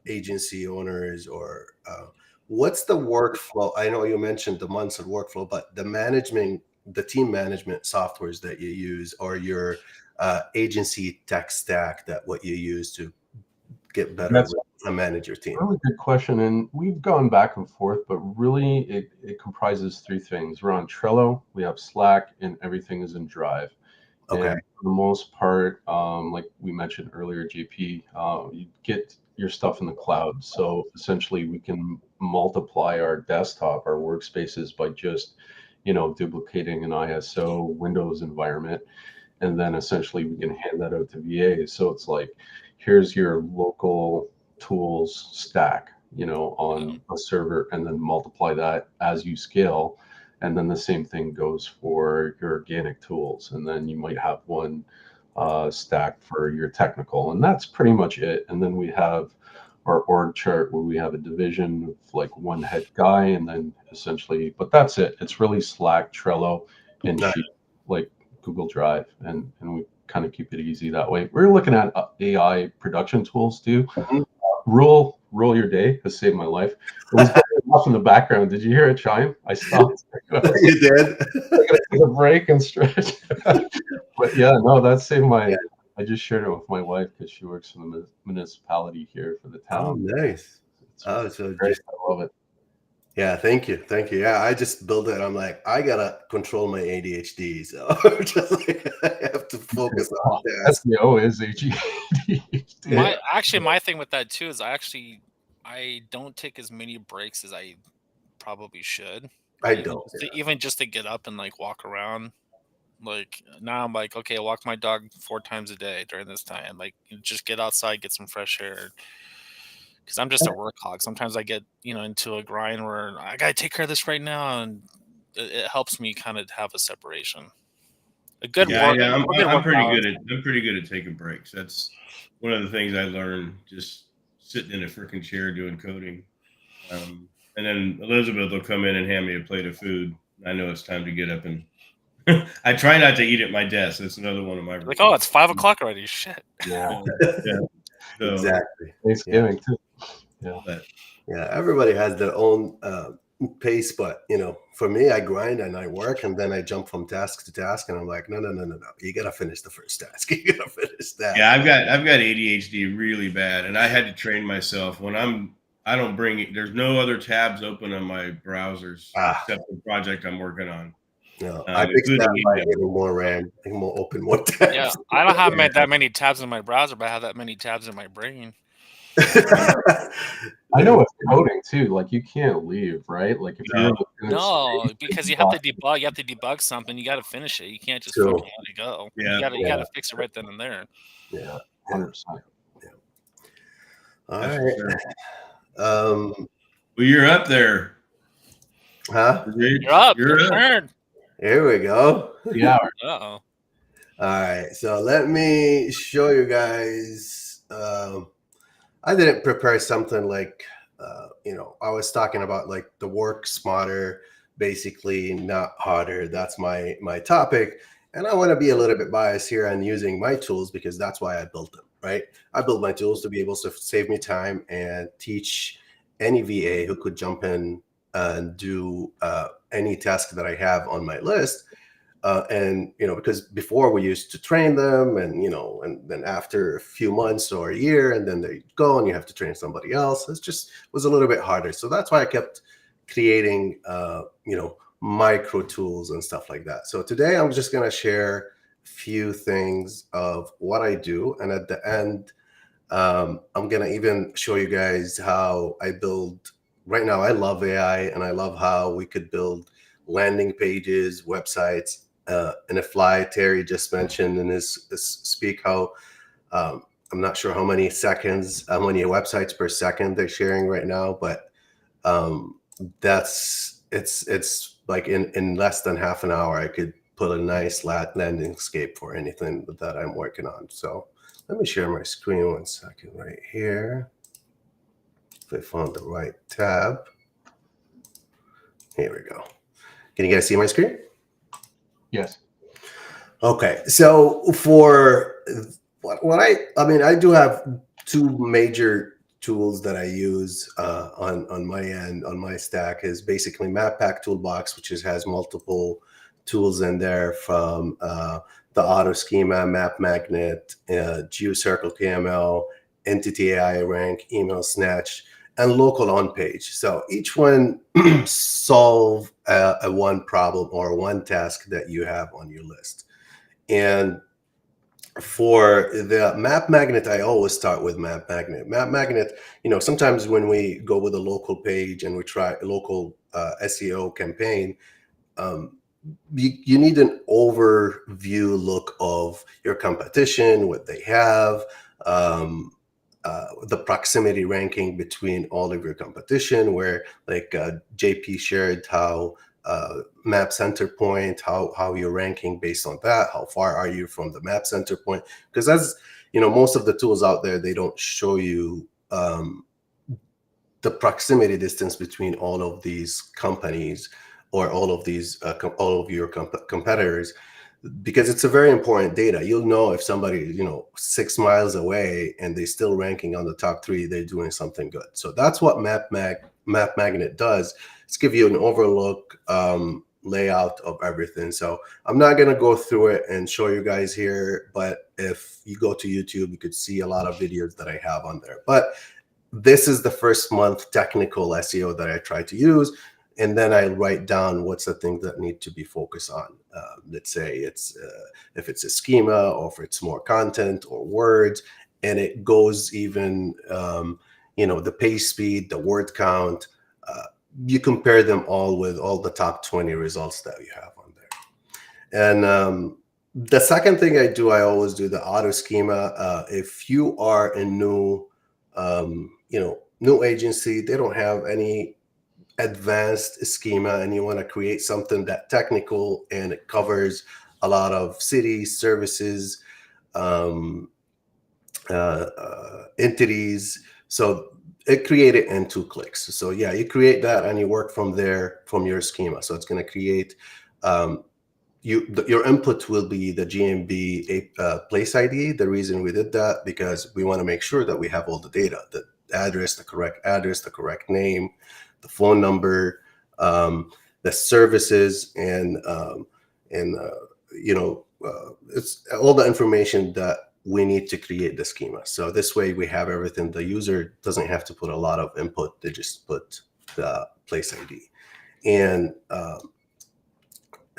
agency owners, or what's the workflow? I know you mentioned the months of workflow, but the team management softwares that you use, or your agency tech stack, that what you use to get better to manage your team? Really good question, and we've gone back and forth, but really it comprises 3 things. We're on Trello, we have Slack, and everything is in Drive. Okay. And for the most part, like we mentioned earlier, JP, you get your stuff in the cloud. So essentially we can multiply our desktop, our workspaces, by just, duplicating an ISO Windows environment. And then essentially we can hand that out to VAs. So it's like, here's your local tools stack, on a server, and then multiply that as you scale. And then the same thing goes for your organic tools. And then you might have one stack for your technical, and that's pretty much it. And then we have our org chart where we have a division of like one head guy, and then essentially, but that's it. It's really Slack, Trello, and Sheet, like Google Drive, and we kind of keep it easy that way. We're looking at AI production tools too. Rule your day has saved my life. It was off in the background. Did you hear it chime? I stopped. You did. I gotta take a break and stretch. But yeah, no, that saved my. I just shared it with my wife because she works in the municipality here for the town. Oh, nice. So great. I love it. Yeah, thank you. Yeah, I just built it. I'm like, I gotta control my ADHD, so just like, I have to focus on that. SEO is ADHD. My thing with that too is I don't take as many breaks as I probably should. I don't. Even just to get up and like walk around. Like now I'm like, okay, I walk my dog 4 times a day during this time. Like, just get outside, get some fresh air. Because I'm just a work hog. Sometimes I get, into a grind where I gotta take care of this right now, and it helps me kind of have a separation. A good work. Yeah, I'm pretty good at taking breaks. That's one of the things I learned just sitting in a freaking chair doing coding. And then Elizabeth will come in and hand me a plate of food. I know it's time to get up, and I try not to eat at my desk. That's another one of my like, oh, it's 5 o'clock already. Shit. Yeah. So, exactly. Thanksgiving too. Yeah, everybody has their own pace, but for me, I grind and I work, and then I jump from task to task, and I'm like, no, you gotta finish the first task. You gotta finish that. Yeah, I've got ADHD really bad, and I had to train myself when I don't bring it. There's no other tabs open on my browsers except the project I'm working on. No, I fixed that by getting more RAM. I can open more tabs. Yeah, I don't have that many tabs in my browser, but I have that many tabs in my brain. I know it's coding too. Like, you can't leave, right? Like, if you're because you have to debug. You have to debug something. You got to finish it. You can't just fucking let it go. Yeah, you got to fix it right then and there. Yeah, 100%. Yeah. All right. Well, you're up there. Huh? You're up. Your turn. Here we go. Yeah. Uh-oh. All right. So let me show you guys. I didn't prepare something like, I was talking about like the work smarter, basically not harder. That's my topic. And I want to be a little bit biased here on using my tools, because that's why I built them, right? I built my tools to be able to save me time and teach any VA who could jump in and do any task that I have on my list And because before we used to train them, and and then after a few months or a year, and then they go and you have to train somebody else. Was a little bit harder. So that's why I kept creating micro tools and stuff like that. So today I'm just going to share a few things of what I do, and at the end I'm going to even show you guys how I build. Right now I love AI, and I love how we could build landing pages, websites in a fly. Terry just mentioned in his speak how I'm not sure how many websites per second they're sharing right now, but it's like in less than half an hour I could put a nice landing scape for anything that I'm working on. So let me share my screen 1 second right here. If I found the right tab. Here we go. Can you guys see my screen? Yes. Okay, so for what I do have two major tools that I use on my end, on my stack, is basically MapPackToolbox, which has multiple tools in there, from the auto schema, map magnet, GeoCircle KML, entity AI rank, email snatch, and local on page. So each one solve a one problem or one task that you have on your list. And for the map magnet, I always start with map magnet. Map magnet, sometimes when we go with a local page and we try a local SEO campaign, you need an overview look of your competition, what they have, the proximity ranking between all of your competition, where like JP shared how map center point, how you're ranking based on that, how far are you from the map center point, because as most of the tools out there, they don't show you the proximity distance between all of these companies or all of your competitors, because it's a very important data. You'll know if somebody 6 miles away and they're still ranking on the top 3, they're doing something good. So that's what map magnet does. It's give you an overlook layout of everything. So I'm not going to go through it and show you guys here, but if you go to YouTube, you could see a lot of videos that I have on there. But this is the first month technical SEO that I try to use. And then I write down what's the thing that need to be focused on. Let's say it's if it's a schema, or if it's more content or words, and it goes even the page speed, the word count. You compare them all with all the top 20 results that you have on there. And the second thing I do, I always do the auto schema. If you are a new agency, they don't have any advanced schema, and you want to create something that technical and it covers a lot of cities, services, entities. So it created in 2 clicks. So yeah, you create that and you work from there, from your schema. So it's going to create your input will be the GMB place ID. The reason we did that, because we want to make sure that we have all the data, the address, the correct address, the correct name, the phone number, the services, and it's all the information that we need to create the schema. So this way we have everything. The user doesn't have to put a lot of input. They just put the place ID. And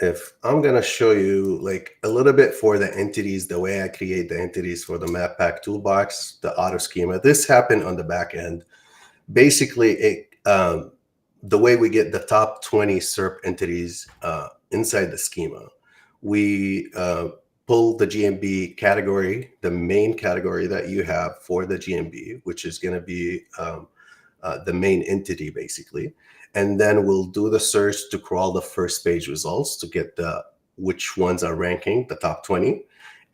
if I'm going to show you like a little bit for the entities, the way I create the entities for the MapPackToolbox, the auto schema, this happened on the back end. Basically, the way we get the top 20 SERP entities inside the schema, we pull the GMB category, the main category that you have for the GMB, which is going to be the main entity basically. And then we'll do the search to crawl the first page results to get which ones are ranking, the top 20.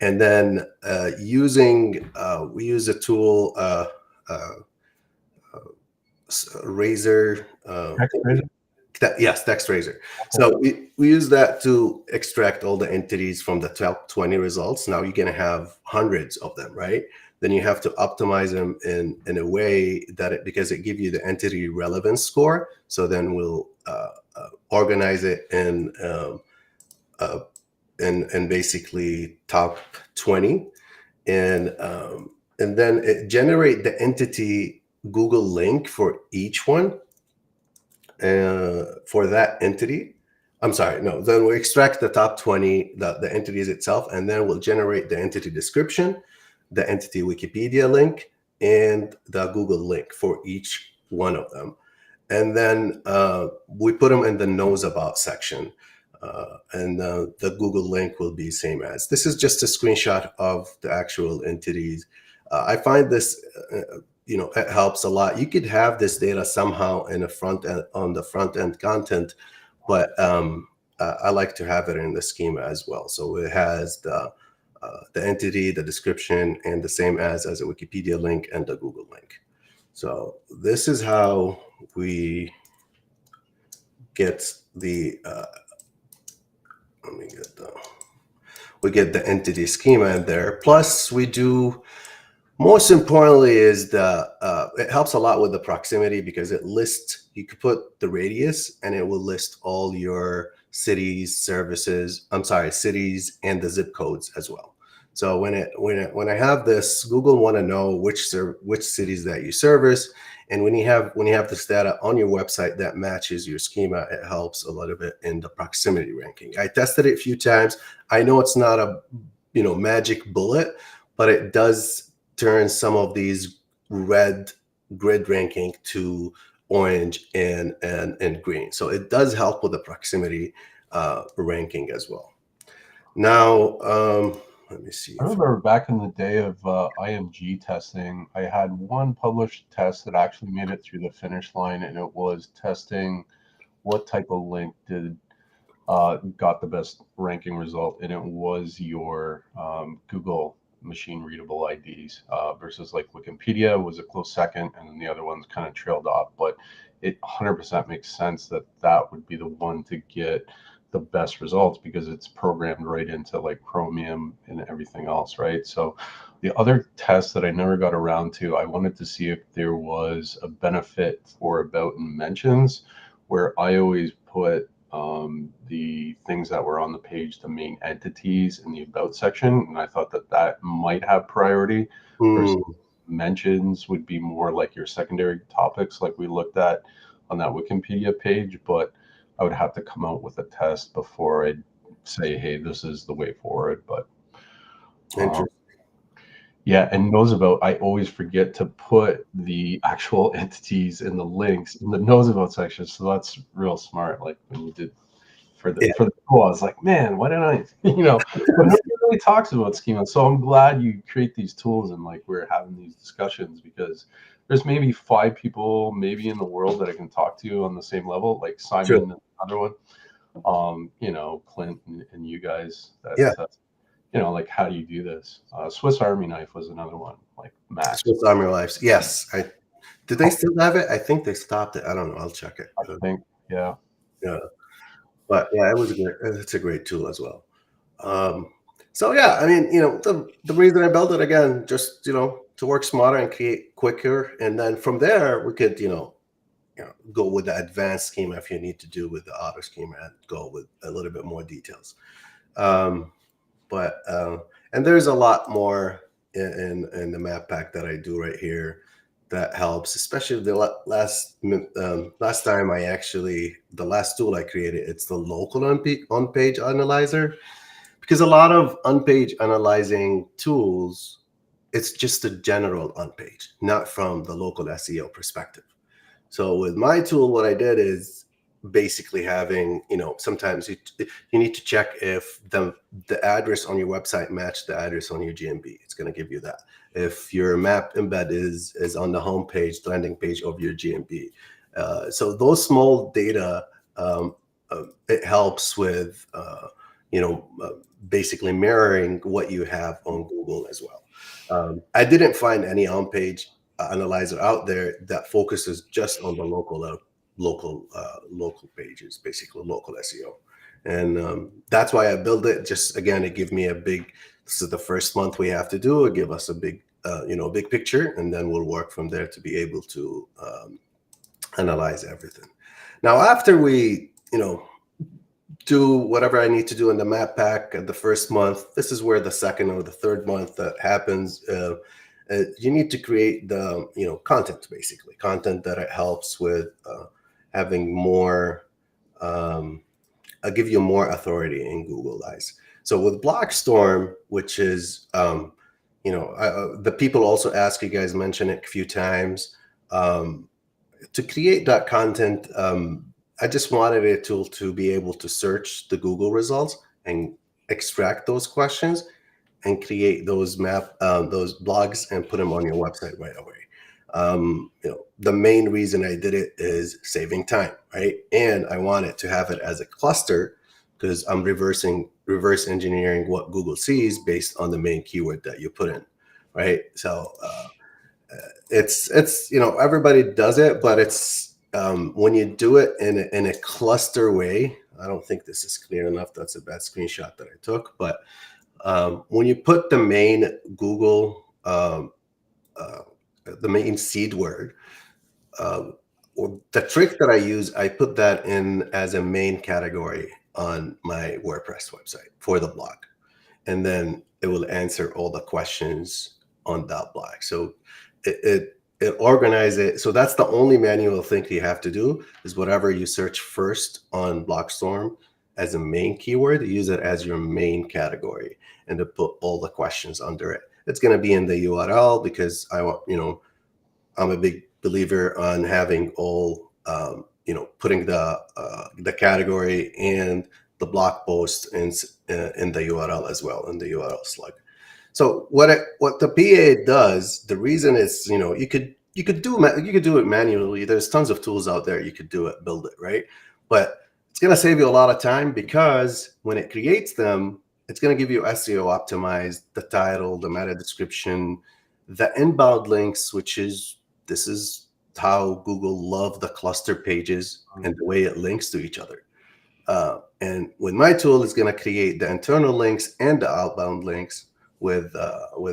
And then we use a tool, Razor. Yes, Text Razor. So we use that to extract all the entities from the top 20 results. Now you're going to have hundreds of them, right? Then you have to optimize them in a way that because it gives you the entity relevance score. So then we'll organize it in and basically top 20, and then it generate the entity Google link for each one for that entity. I'm sorry, no, then we extract the top 20, the entities itself, and then we'll generate the entity description, the entity Wikipedia link, and the Google link for each one of them. And then we put them in the knows about section. And the Google link will be same as. This is just a screenshot of the actual entities. I find this, it helps a lot. You could have this data somehow in the front end, on the front end content, but I like to have it in the schema as well. So it has the entity, the description, and the same as a Wikipedia link and the Google link. So this is how we get the we get the entity schema in there. Plus we do, most importantly, is it helps a lot with the proximity, because it lists, you could put the radius and it will list all your cities, cities and the zip codes as well. So when I have this, Google want to know which cities that you service, and when you have this data on your website that matches your schema, it helps a little bit in the proximity ranking. I tested it a few times. I know it's not a magic bullet, but it does turn some of these red grid ranking to orange and green. So it does help with the proximity ranking as well. Now, let me see. I remember back in the day of IMG testing, I had one published test that actually made it through the finish line, and it was testing what type of link got the best ranking result, and it was your Google machine readable IDs versus like Wikipedia was a close second, and then the other ones kind of trailed off. But it 100% makes sense that would be the one to get the best results, because it's programmed right into like Chromium and everything else, right? So the other test that I never got around to, I wanted to see if there was a benefit for about and mentions, where I always put the things that were on the page, the main entities in the about section, and I thought that might have priority versus mentions would be more like your secondary topics like we looked at on that Wikipedia page. But I would have to come out with a test before I'd say, hey, this is the way forward. But yeah, and knows about, I always forget to put the actual entities in the links in the knows about section. So that's real smart. Like when you did for the tool, I was like, man, why didn't I, but nobody really talks about schema. So I'm glad you create these tools and like we're having these discussions, because there's maybe 5 people maybe in the world that I can talk to on the same level, like Simon and another one, Clint and you guys. Like, how do you do this? Swiss Army Knife was another one, like Max. Swiss Army Knives, yes. Did they still have it? I think they stopped it. I don't know. I'll check it. I think, yeah. But yeah, it's a great tool as well. So yeah, I mean, the reason I built it, again, just to work smarter and create quicker, and then from there we could go with the advanced schema if you need to do with the auto schema and go with a little bit more details. And there's a lot more in the map pack that I do right here that helps, especially the last time the last tool I created, it's the local on-page analyzer, because a lot of on-page analyzing tools, it's just a general on-page, not from the local SEO perspective. So with my tool, what I did is basically having, sometimes you need to check if the address on your website match the address on your GMB. It's going to give you that. If your map embed is on the home page, the landing page of your GMB. So those small data, it helps with, basically mirroring what you have on Google as well. I didn't find any on-page analyzer out there that focuses just on the local pages, basically local SEO. And that's why I built it. Just again, it give me this is the first month we have to do it, give us a big picture, and then we'll work from there to be able to analyze everything. Now, after we do whatever I need to do in the map pack the first month. This is where the second or the third month that happens. You need to create the content, basically content that it helps with having more. Give you more authority in Google eyes. So with BlogStorm, which is the people also ask, you guys mention it a few times. To create that content, I just wanted a tool to be able to search the Google results and extract those questions and create those those blogs and put them on your website right away. The main reason I did it is saving time, right? And I wanted to have it as a cluster because I'm reverse engineering what Google sees based on the main keyword that you put in, right? So it's everybody does it, but it's when you do it in a cluster way. I don't think this is clear enough. That's a bad screenshot that I took, but when you put the main Google the main seed word, or the trick that I use, I put that in as a main category on my WordPress website for the blog, and then it will answer all the questions on that blog. So it organizes it. So that's the only manual thing you have to do is whatever you search first on BlogStorm as a main keyword, use it as your main category and to put all the questions under it. It's going to be in the URL because I'm a big believer on having all, putting the category and the blog post in the URL as well, in the URL slug. So what the PA does, the reason is, you could do it manually. There's tons of tools out there. You could build it, right? But it's going to save you a lot of time because when it creates them, it's going to give you SEO optimized, the title, the meta description, the inbound links, this is how Google love the cluster pages and the way it links to each other. And with my tool, it's going to create the internal links and the outbound links with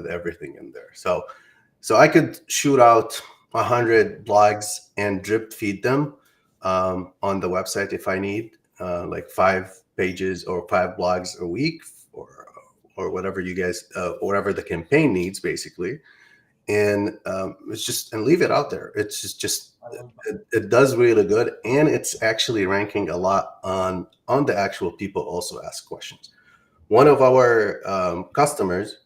everything in there. So I could shoot out 100 blogs and drip feed them on the website if I need, like 5 pages or 5 blogs a week, or whatever you guys, whatever the campaign needs, basically. And it's just, and leave it out there. It's just it does really good, and it's actually ranking a lot on the actual people also ask questions. One of our customers,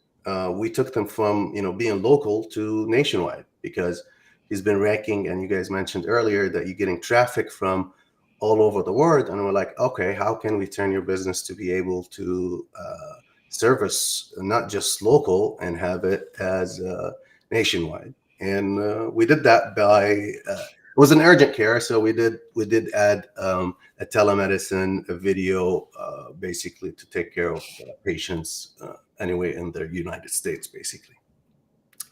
we took them from being local to nationwide because he's been ranking, and you guys mentioned earlier that you're getting traffic from all over the world, and we're like, okay, how can we turn your business to be able to service not just local and have it as nationwide? And we did that by it was an urgent care, so we did add a telemedicine, a video, basically to take care of patients anyway in the United States, basically.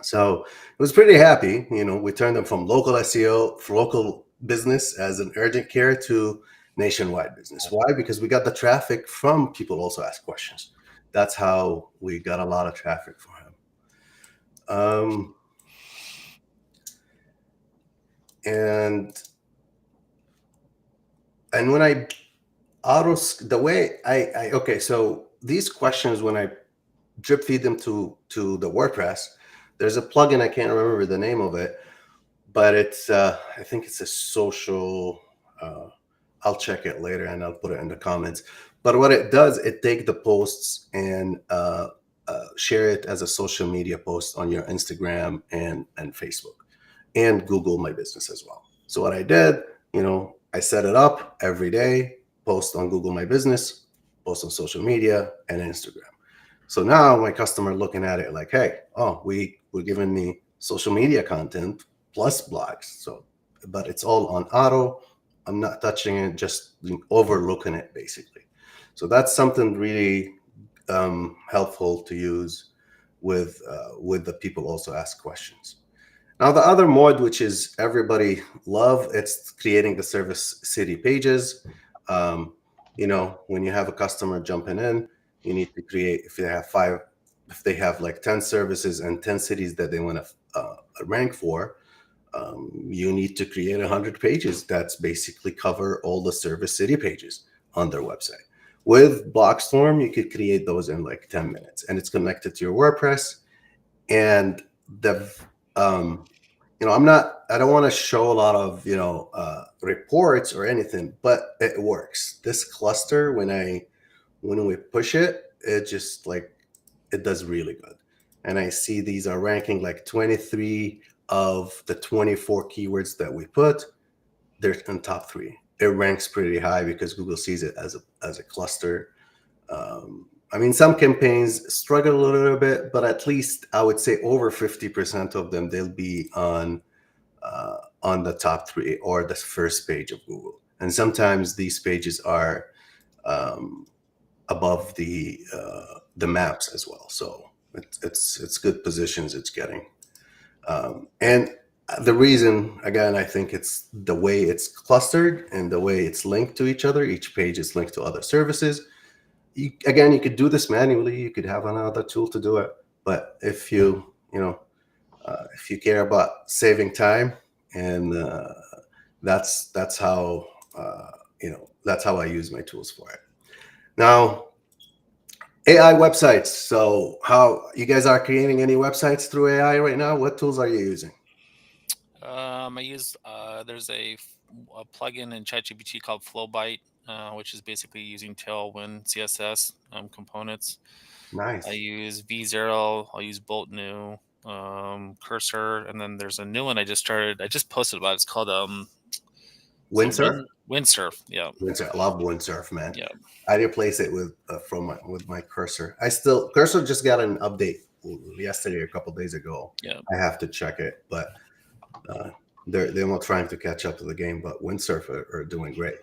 So it was pretty happy. We turned them from local SEO, local business as an urgent care to nationwide business. Why? Because we got the traffic from people also ask questions. That's how we got a lot of traffic for him. And when I okay, so these questions, when I drip feed them to the WordPress, there's a plugin, I can't remember the name of it, but it's I think it's a social, I'll check it later and I'll put it in the comments. But what it does, it take the posts and share it as a social media post on your Instagram and Facebook and Google My Business as well. So what I did, I set it up every day, post on Google My Business, post on social media and Instagram. So now my customer looking at it like, hey, we're giving me social media content plus blogs. So, but it's all on auto. I'm not touching it, just overlooking it basically. So that's something really helpful to use with the people also ask questions. Now, the other mode, which is everybody love, it's creating the service city pages. When you have a customer jumping in, you need to create, if they have like 10 services and 10 cities that they want to rank for, you need to create 100 pages that's basically cover all the service city pages on their website. With BlogStorm, you could create those in like 10 minutes, and it's connected to your WordPress. And the I don't want to show a lot of reports or anything, but it works. This cluster, when we push it, it just like it does really good. And I see these are ranking like 23 of the 24 keywords that we put. They're in top 3. It ranks pretty high because Google sees it as a cluster. I mean, some campaigns struggle a little bit, but at least I would say over 50% of them, they'll be on the top 3 or the first page of Google. And sometimes these pages are above the maps as well. So it's good positions it's getting. And the reason, again, I think it's the way it's clustered and the way it's linked to each other. Each page is linked to other services. You could do this manually. You could have another tool to do it. But if you care about saving time, and that's how I use my tools for it. Now, AI websites. So how you guys are creating any websites through AI right now? What tools are you using? I use there's a plugin in ChatGPT called Flowbyte, which is basically using Tailwind CSS components. Nice. I use V0. I'll use Bolt New, Cursor, and then there's a new one I just posted about. It's called Windsurf. Windsurf. Yeah. Windsurf. I love Windsurf, man. Yeah. I replace it with my Cursor. Cursor just got an update yesterday, a couple days ago. Yeah. I have to check it, but they're not trying to catch up to the game. But Windsurf are doing great.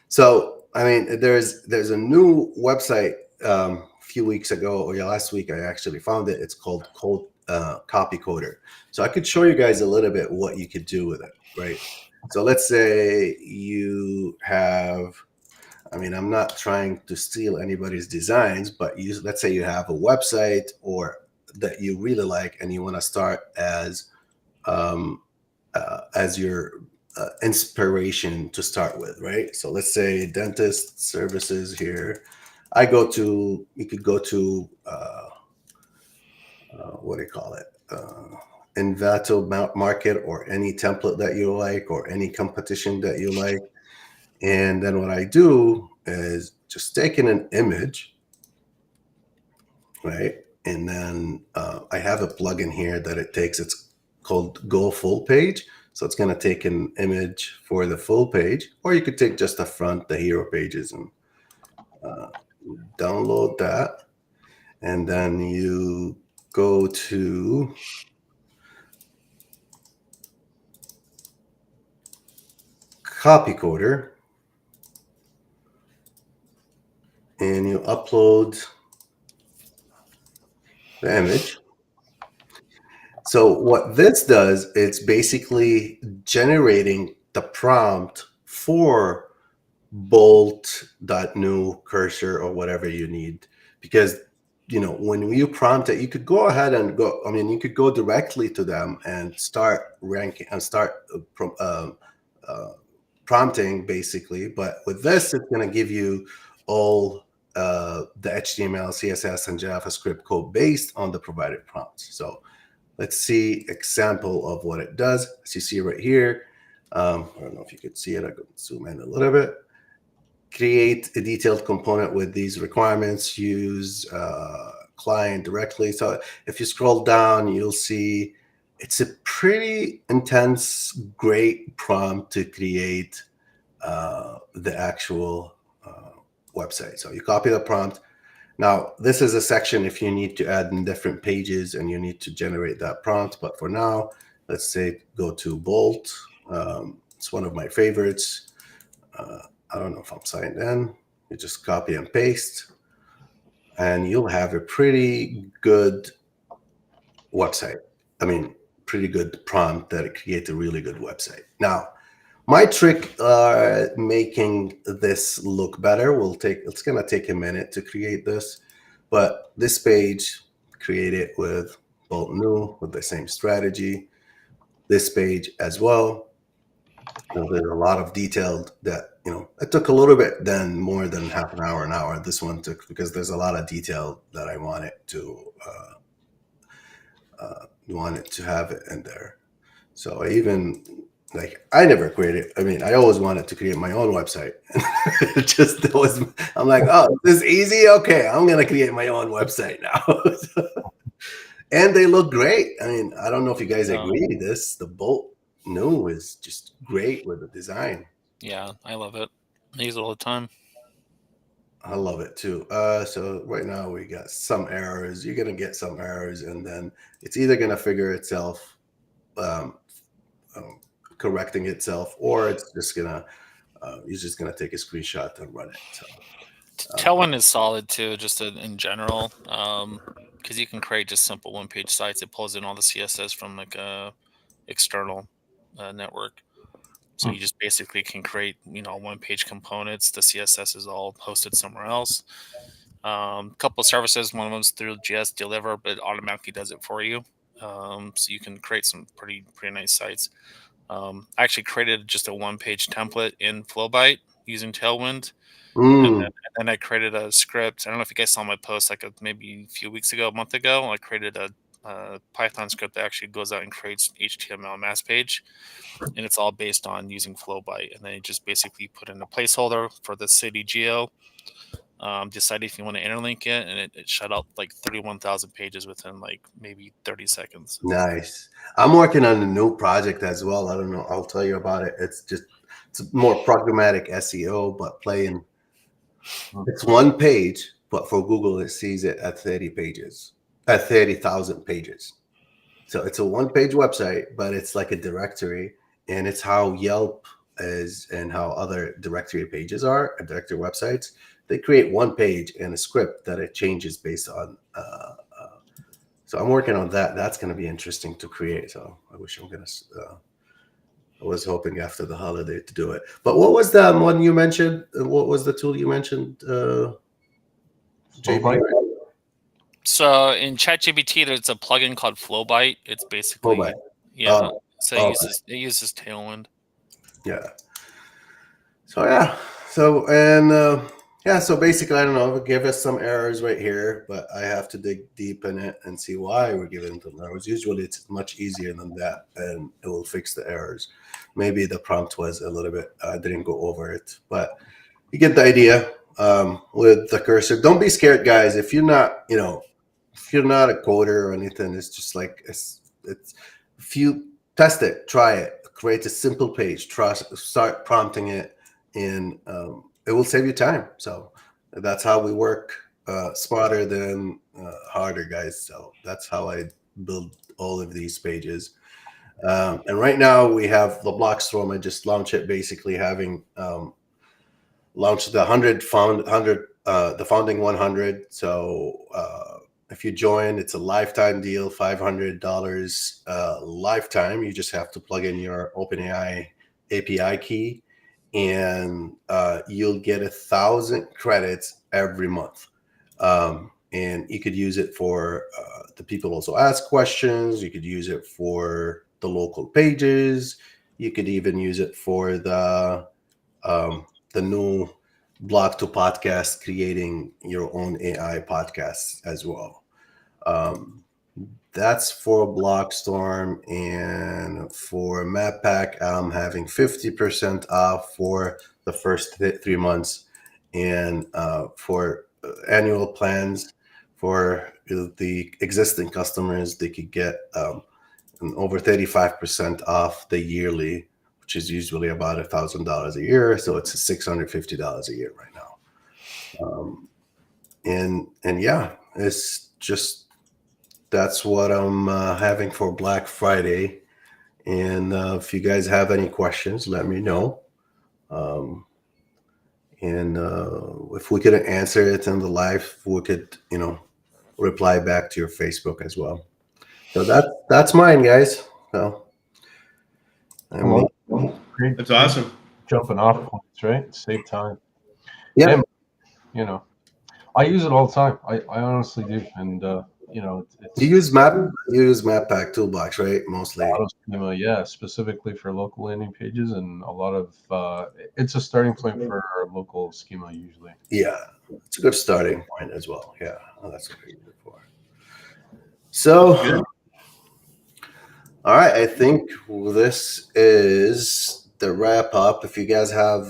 So I mean, there's a new website a few weeks ago, or last week I actually found it. It's called Copy Coder. So I could show you guys a little bit what you could do with it, right? So let's say you have, I mean, I'm not trying to steal anybody's designs, but let's say you have a website or that you really like, and you want to start as your inspiration to start with, right? So let's say dentist services here. You could go to, what do you call it? Envato Market, or any template that you like, or any competition that you like. And then what I do is just taking an image, right? And then I have a plugin here that it's called Go Full Page. So it's going to take an image for the full page, or you could take just the front, the hero pages, and download that. And then you go to Copy Coder, and you upload the image. So what this does, it's basically generating the prompt for Bolt.new, Cursor, or whatever you need. Because when you prompt it, you could go ahead and you could go directly to them and start ranking and start prompting, basically. But with this, it's going to give you all the HTML, CSS, and JavaScript code based on the provided prompts. So let's see example of what it does. As you see right here, I don't know if you could see it. I could zoom in a little bit. Create a detailed component with these requirements. Use client directly. So if you scroll down, you'll see it's a pretty intense, great prompt to create the actual website. So you copy the prompt. Now, this is a section if you need to add in different pages and you need to generate that prompt. But for now, let's say go to Bolt. It's one of my favorites. I don't know if I'm signed in. You just copy and paste, and you'll have a pretty good website. I mean, pretty good prompt that creates a really good website. Now, my trick making this look better it's going to take a minute to create this, but this page, create it with Bolt New with the same strategy. This page as well. There's a lot of detail that it took a little bit then more than half an hour. This one took because there's a lot of detail that I wanted to have it in there. So I never created. I mean, I always wanted to create my own website. I'm like, oh, this is easy. Okay, I'm gonna create my own website now. And they look great. I mean, I don't know if you guys agree. The Bolt New is just great with the design. Yeah, I love it. I use it all the time. I love it too. So right now we got some errors. You're gonna get some errors, and then it's either gonna figure itself, correcting itself, or it's just gonna you're just gonna take a screenshot and run it. So Tailwind is solid too, just in general, because you can create just simple one-page sites. It pulls in all the CSS from like a external network. So you just basically can create, one-page components. The CSS is all hosted somewhere else. A couple of services, one of them's through JS Deliver, but it automatically does it for you. So you can create some pretty nice sites. I actually created just a one-page template in Flowbyte using Tailwind. And then I created a script. I don't know if you guys saw my post maybe a few weeks ago, a month ago. I created a Python script that actually goes out and creates HTML mass page. And it's all based on using Flowbyte. And then you just basically put in a placeholder for the city geo, decide if you want to interlink it, and it shut out like 31,000 pages within like maybe 30 seconds. Nice. I'm working on a new project as well. I don't know. I'll tell you about it. It's more programmatic SEO, but it's one page, but for Google, it sees it at 30,000 pages. So it's a one-page website, but it's like a directory, and it's how Yelp is and how other directory pages are, directory websites. They create one page and a script that it changes based on. So I'm working on that. That's going to be interesting to create. So I wish I was hoping after the holiday to do it. But what was the one you mentioned? What was the tool you mentioned, JP? So in ChatGPT, there's a plugin called Flowbyte. It's basically Flowbyte. So it uses Tailwind. Yeah. So yeah. So so basically, I don't know. Give us some errors right here, but I have to dig deep in it and see why we're giving them errors. Usually, it's much easier than that, and it will fix the errors. Maybe the prompt was a little bit. I didn't go over it, but you get the idea. With the cursor, don't be scared, guys. If you're not, if you're not a coder or anything, it's just like it's. If you test it, try it, create a simple page, start prompting it, and it will save you time. So that's how we work, smarter than harder, guys. So that's how I build all of these pages. And right now we have the BlogStorm. I just launched it, basically having launched the the founding 100. So if you join, it's a lifetime deal, $500 lifetime. You just have to plug in your OpenAI API key, and you'll get 1,000 credits every month. And you could use it for the people also ask questions. You could use it for the local pages. You could even use it for the new blog to podcast, creating your own AI podcasts as well. That's for BlogStorm, and for MapPack, I'm having 50% off for the first 3 months, and for annual plans for the existing customers, they could get over 35% off the yearly, which is usually about $1,000 a year. So it's $650 a year right now. And yeah, it's just. That's what I'm having for Black Friday. And if you guys have any questions, let me know. And if we couldn't answer it in the live, we could, reply back to your Facebook as well. So that's mine, guys. So that's awesome. Jumping off points, right? Save time. Yeah. And, I use it all the time. I honestly do. And you know, it's You use MapPackToolbox, right? Mostly. a lot of schema, yeah, specifically for local landing pages, and a lot of it's a starting point for our local schema usually. Yeah, it's a good starting point as well. Yeah, that's what I use it for. So, Good. all right, I think this is the wrap up. If you guys have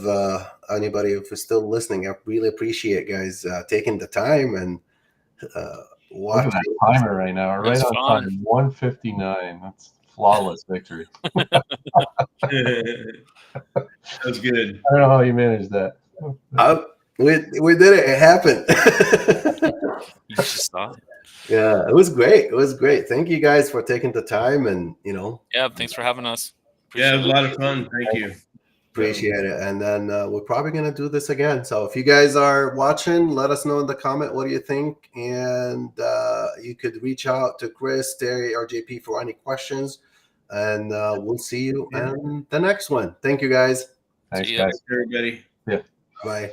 anybody who is still listening, I really appreciate guys taking the time and Look at watching. that timer right now. We're right It's on fun. time. 1:59. That's flawless victory. That's good. I don't know how you managed that. We did it. It happened. You just saw it. Yeah, it was great. It was great. Thank you guys for taking the time, and Yeah, thanks for having us. Yeah, it was a Appreciate lot of fun. Thank you. appreciate it. And then we're probably gonna do this again. So if you guys are watching, let us know in the comment what do you think, and you could reach out to Chris, Terry, or JP for any questions. And we'll see you in the next one. Thank you guys. Thanks, See ya. guys. Everybody. Bye.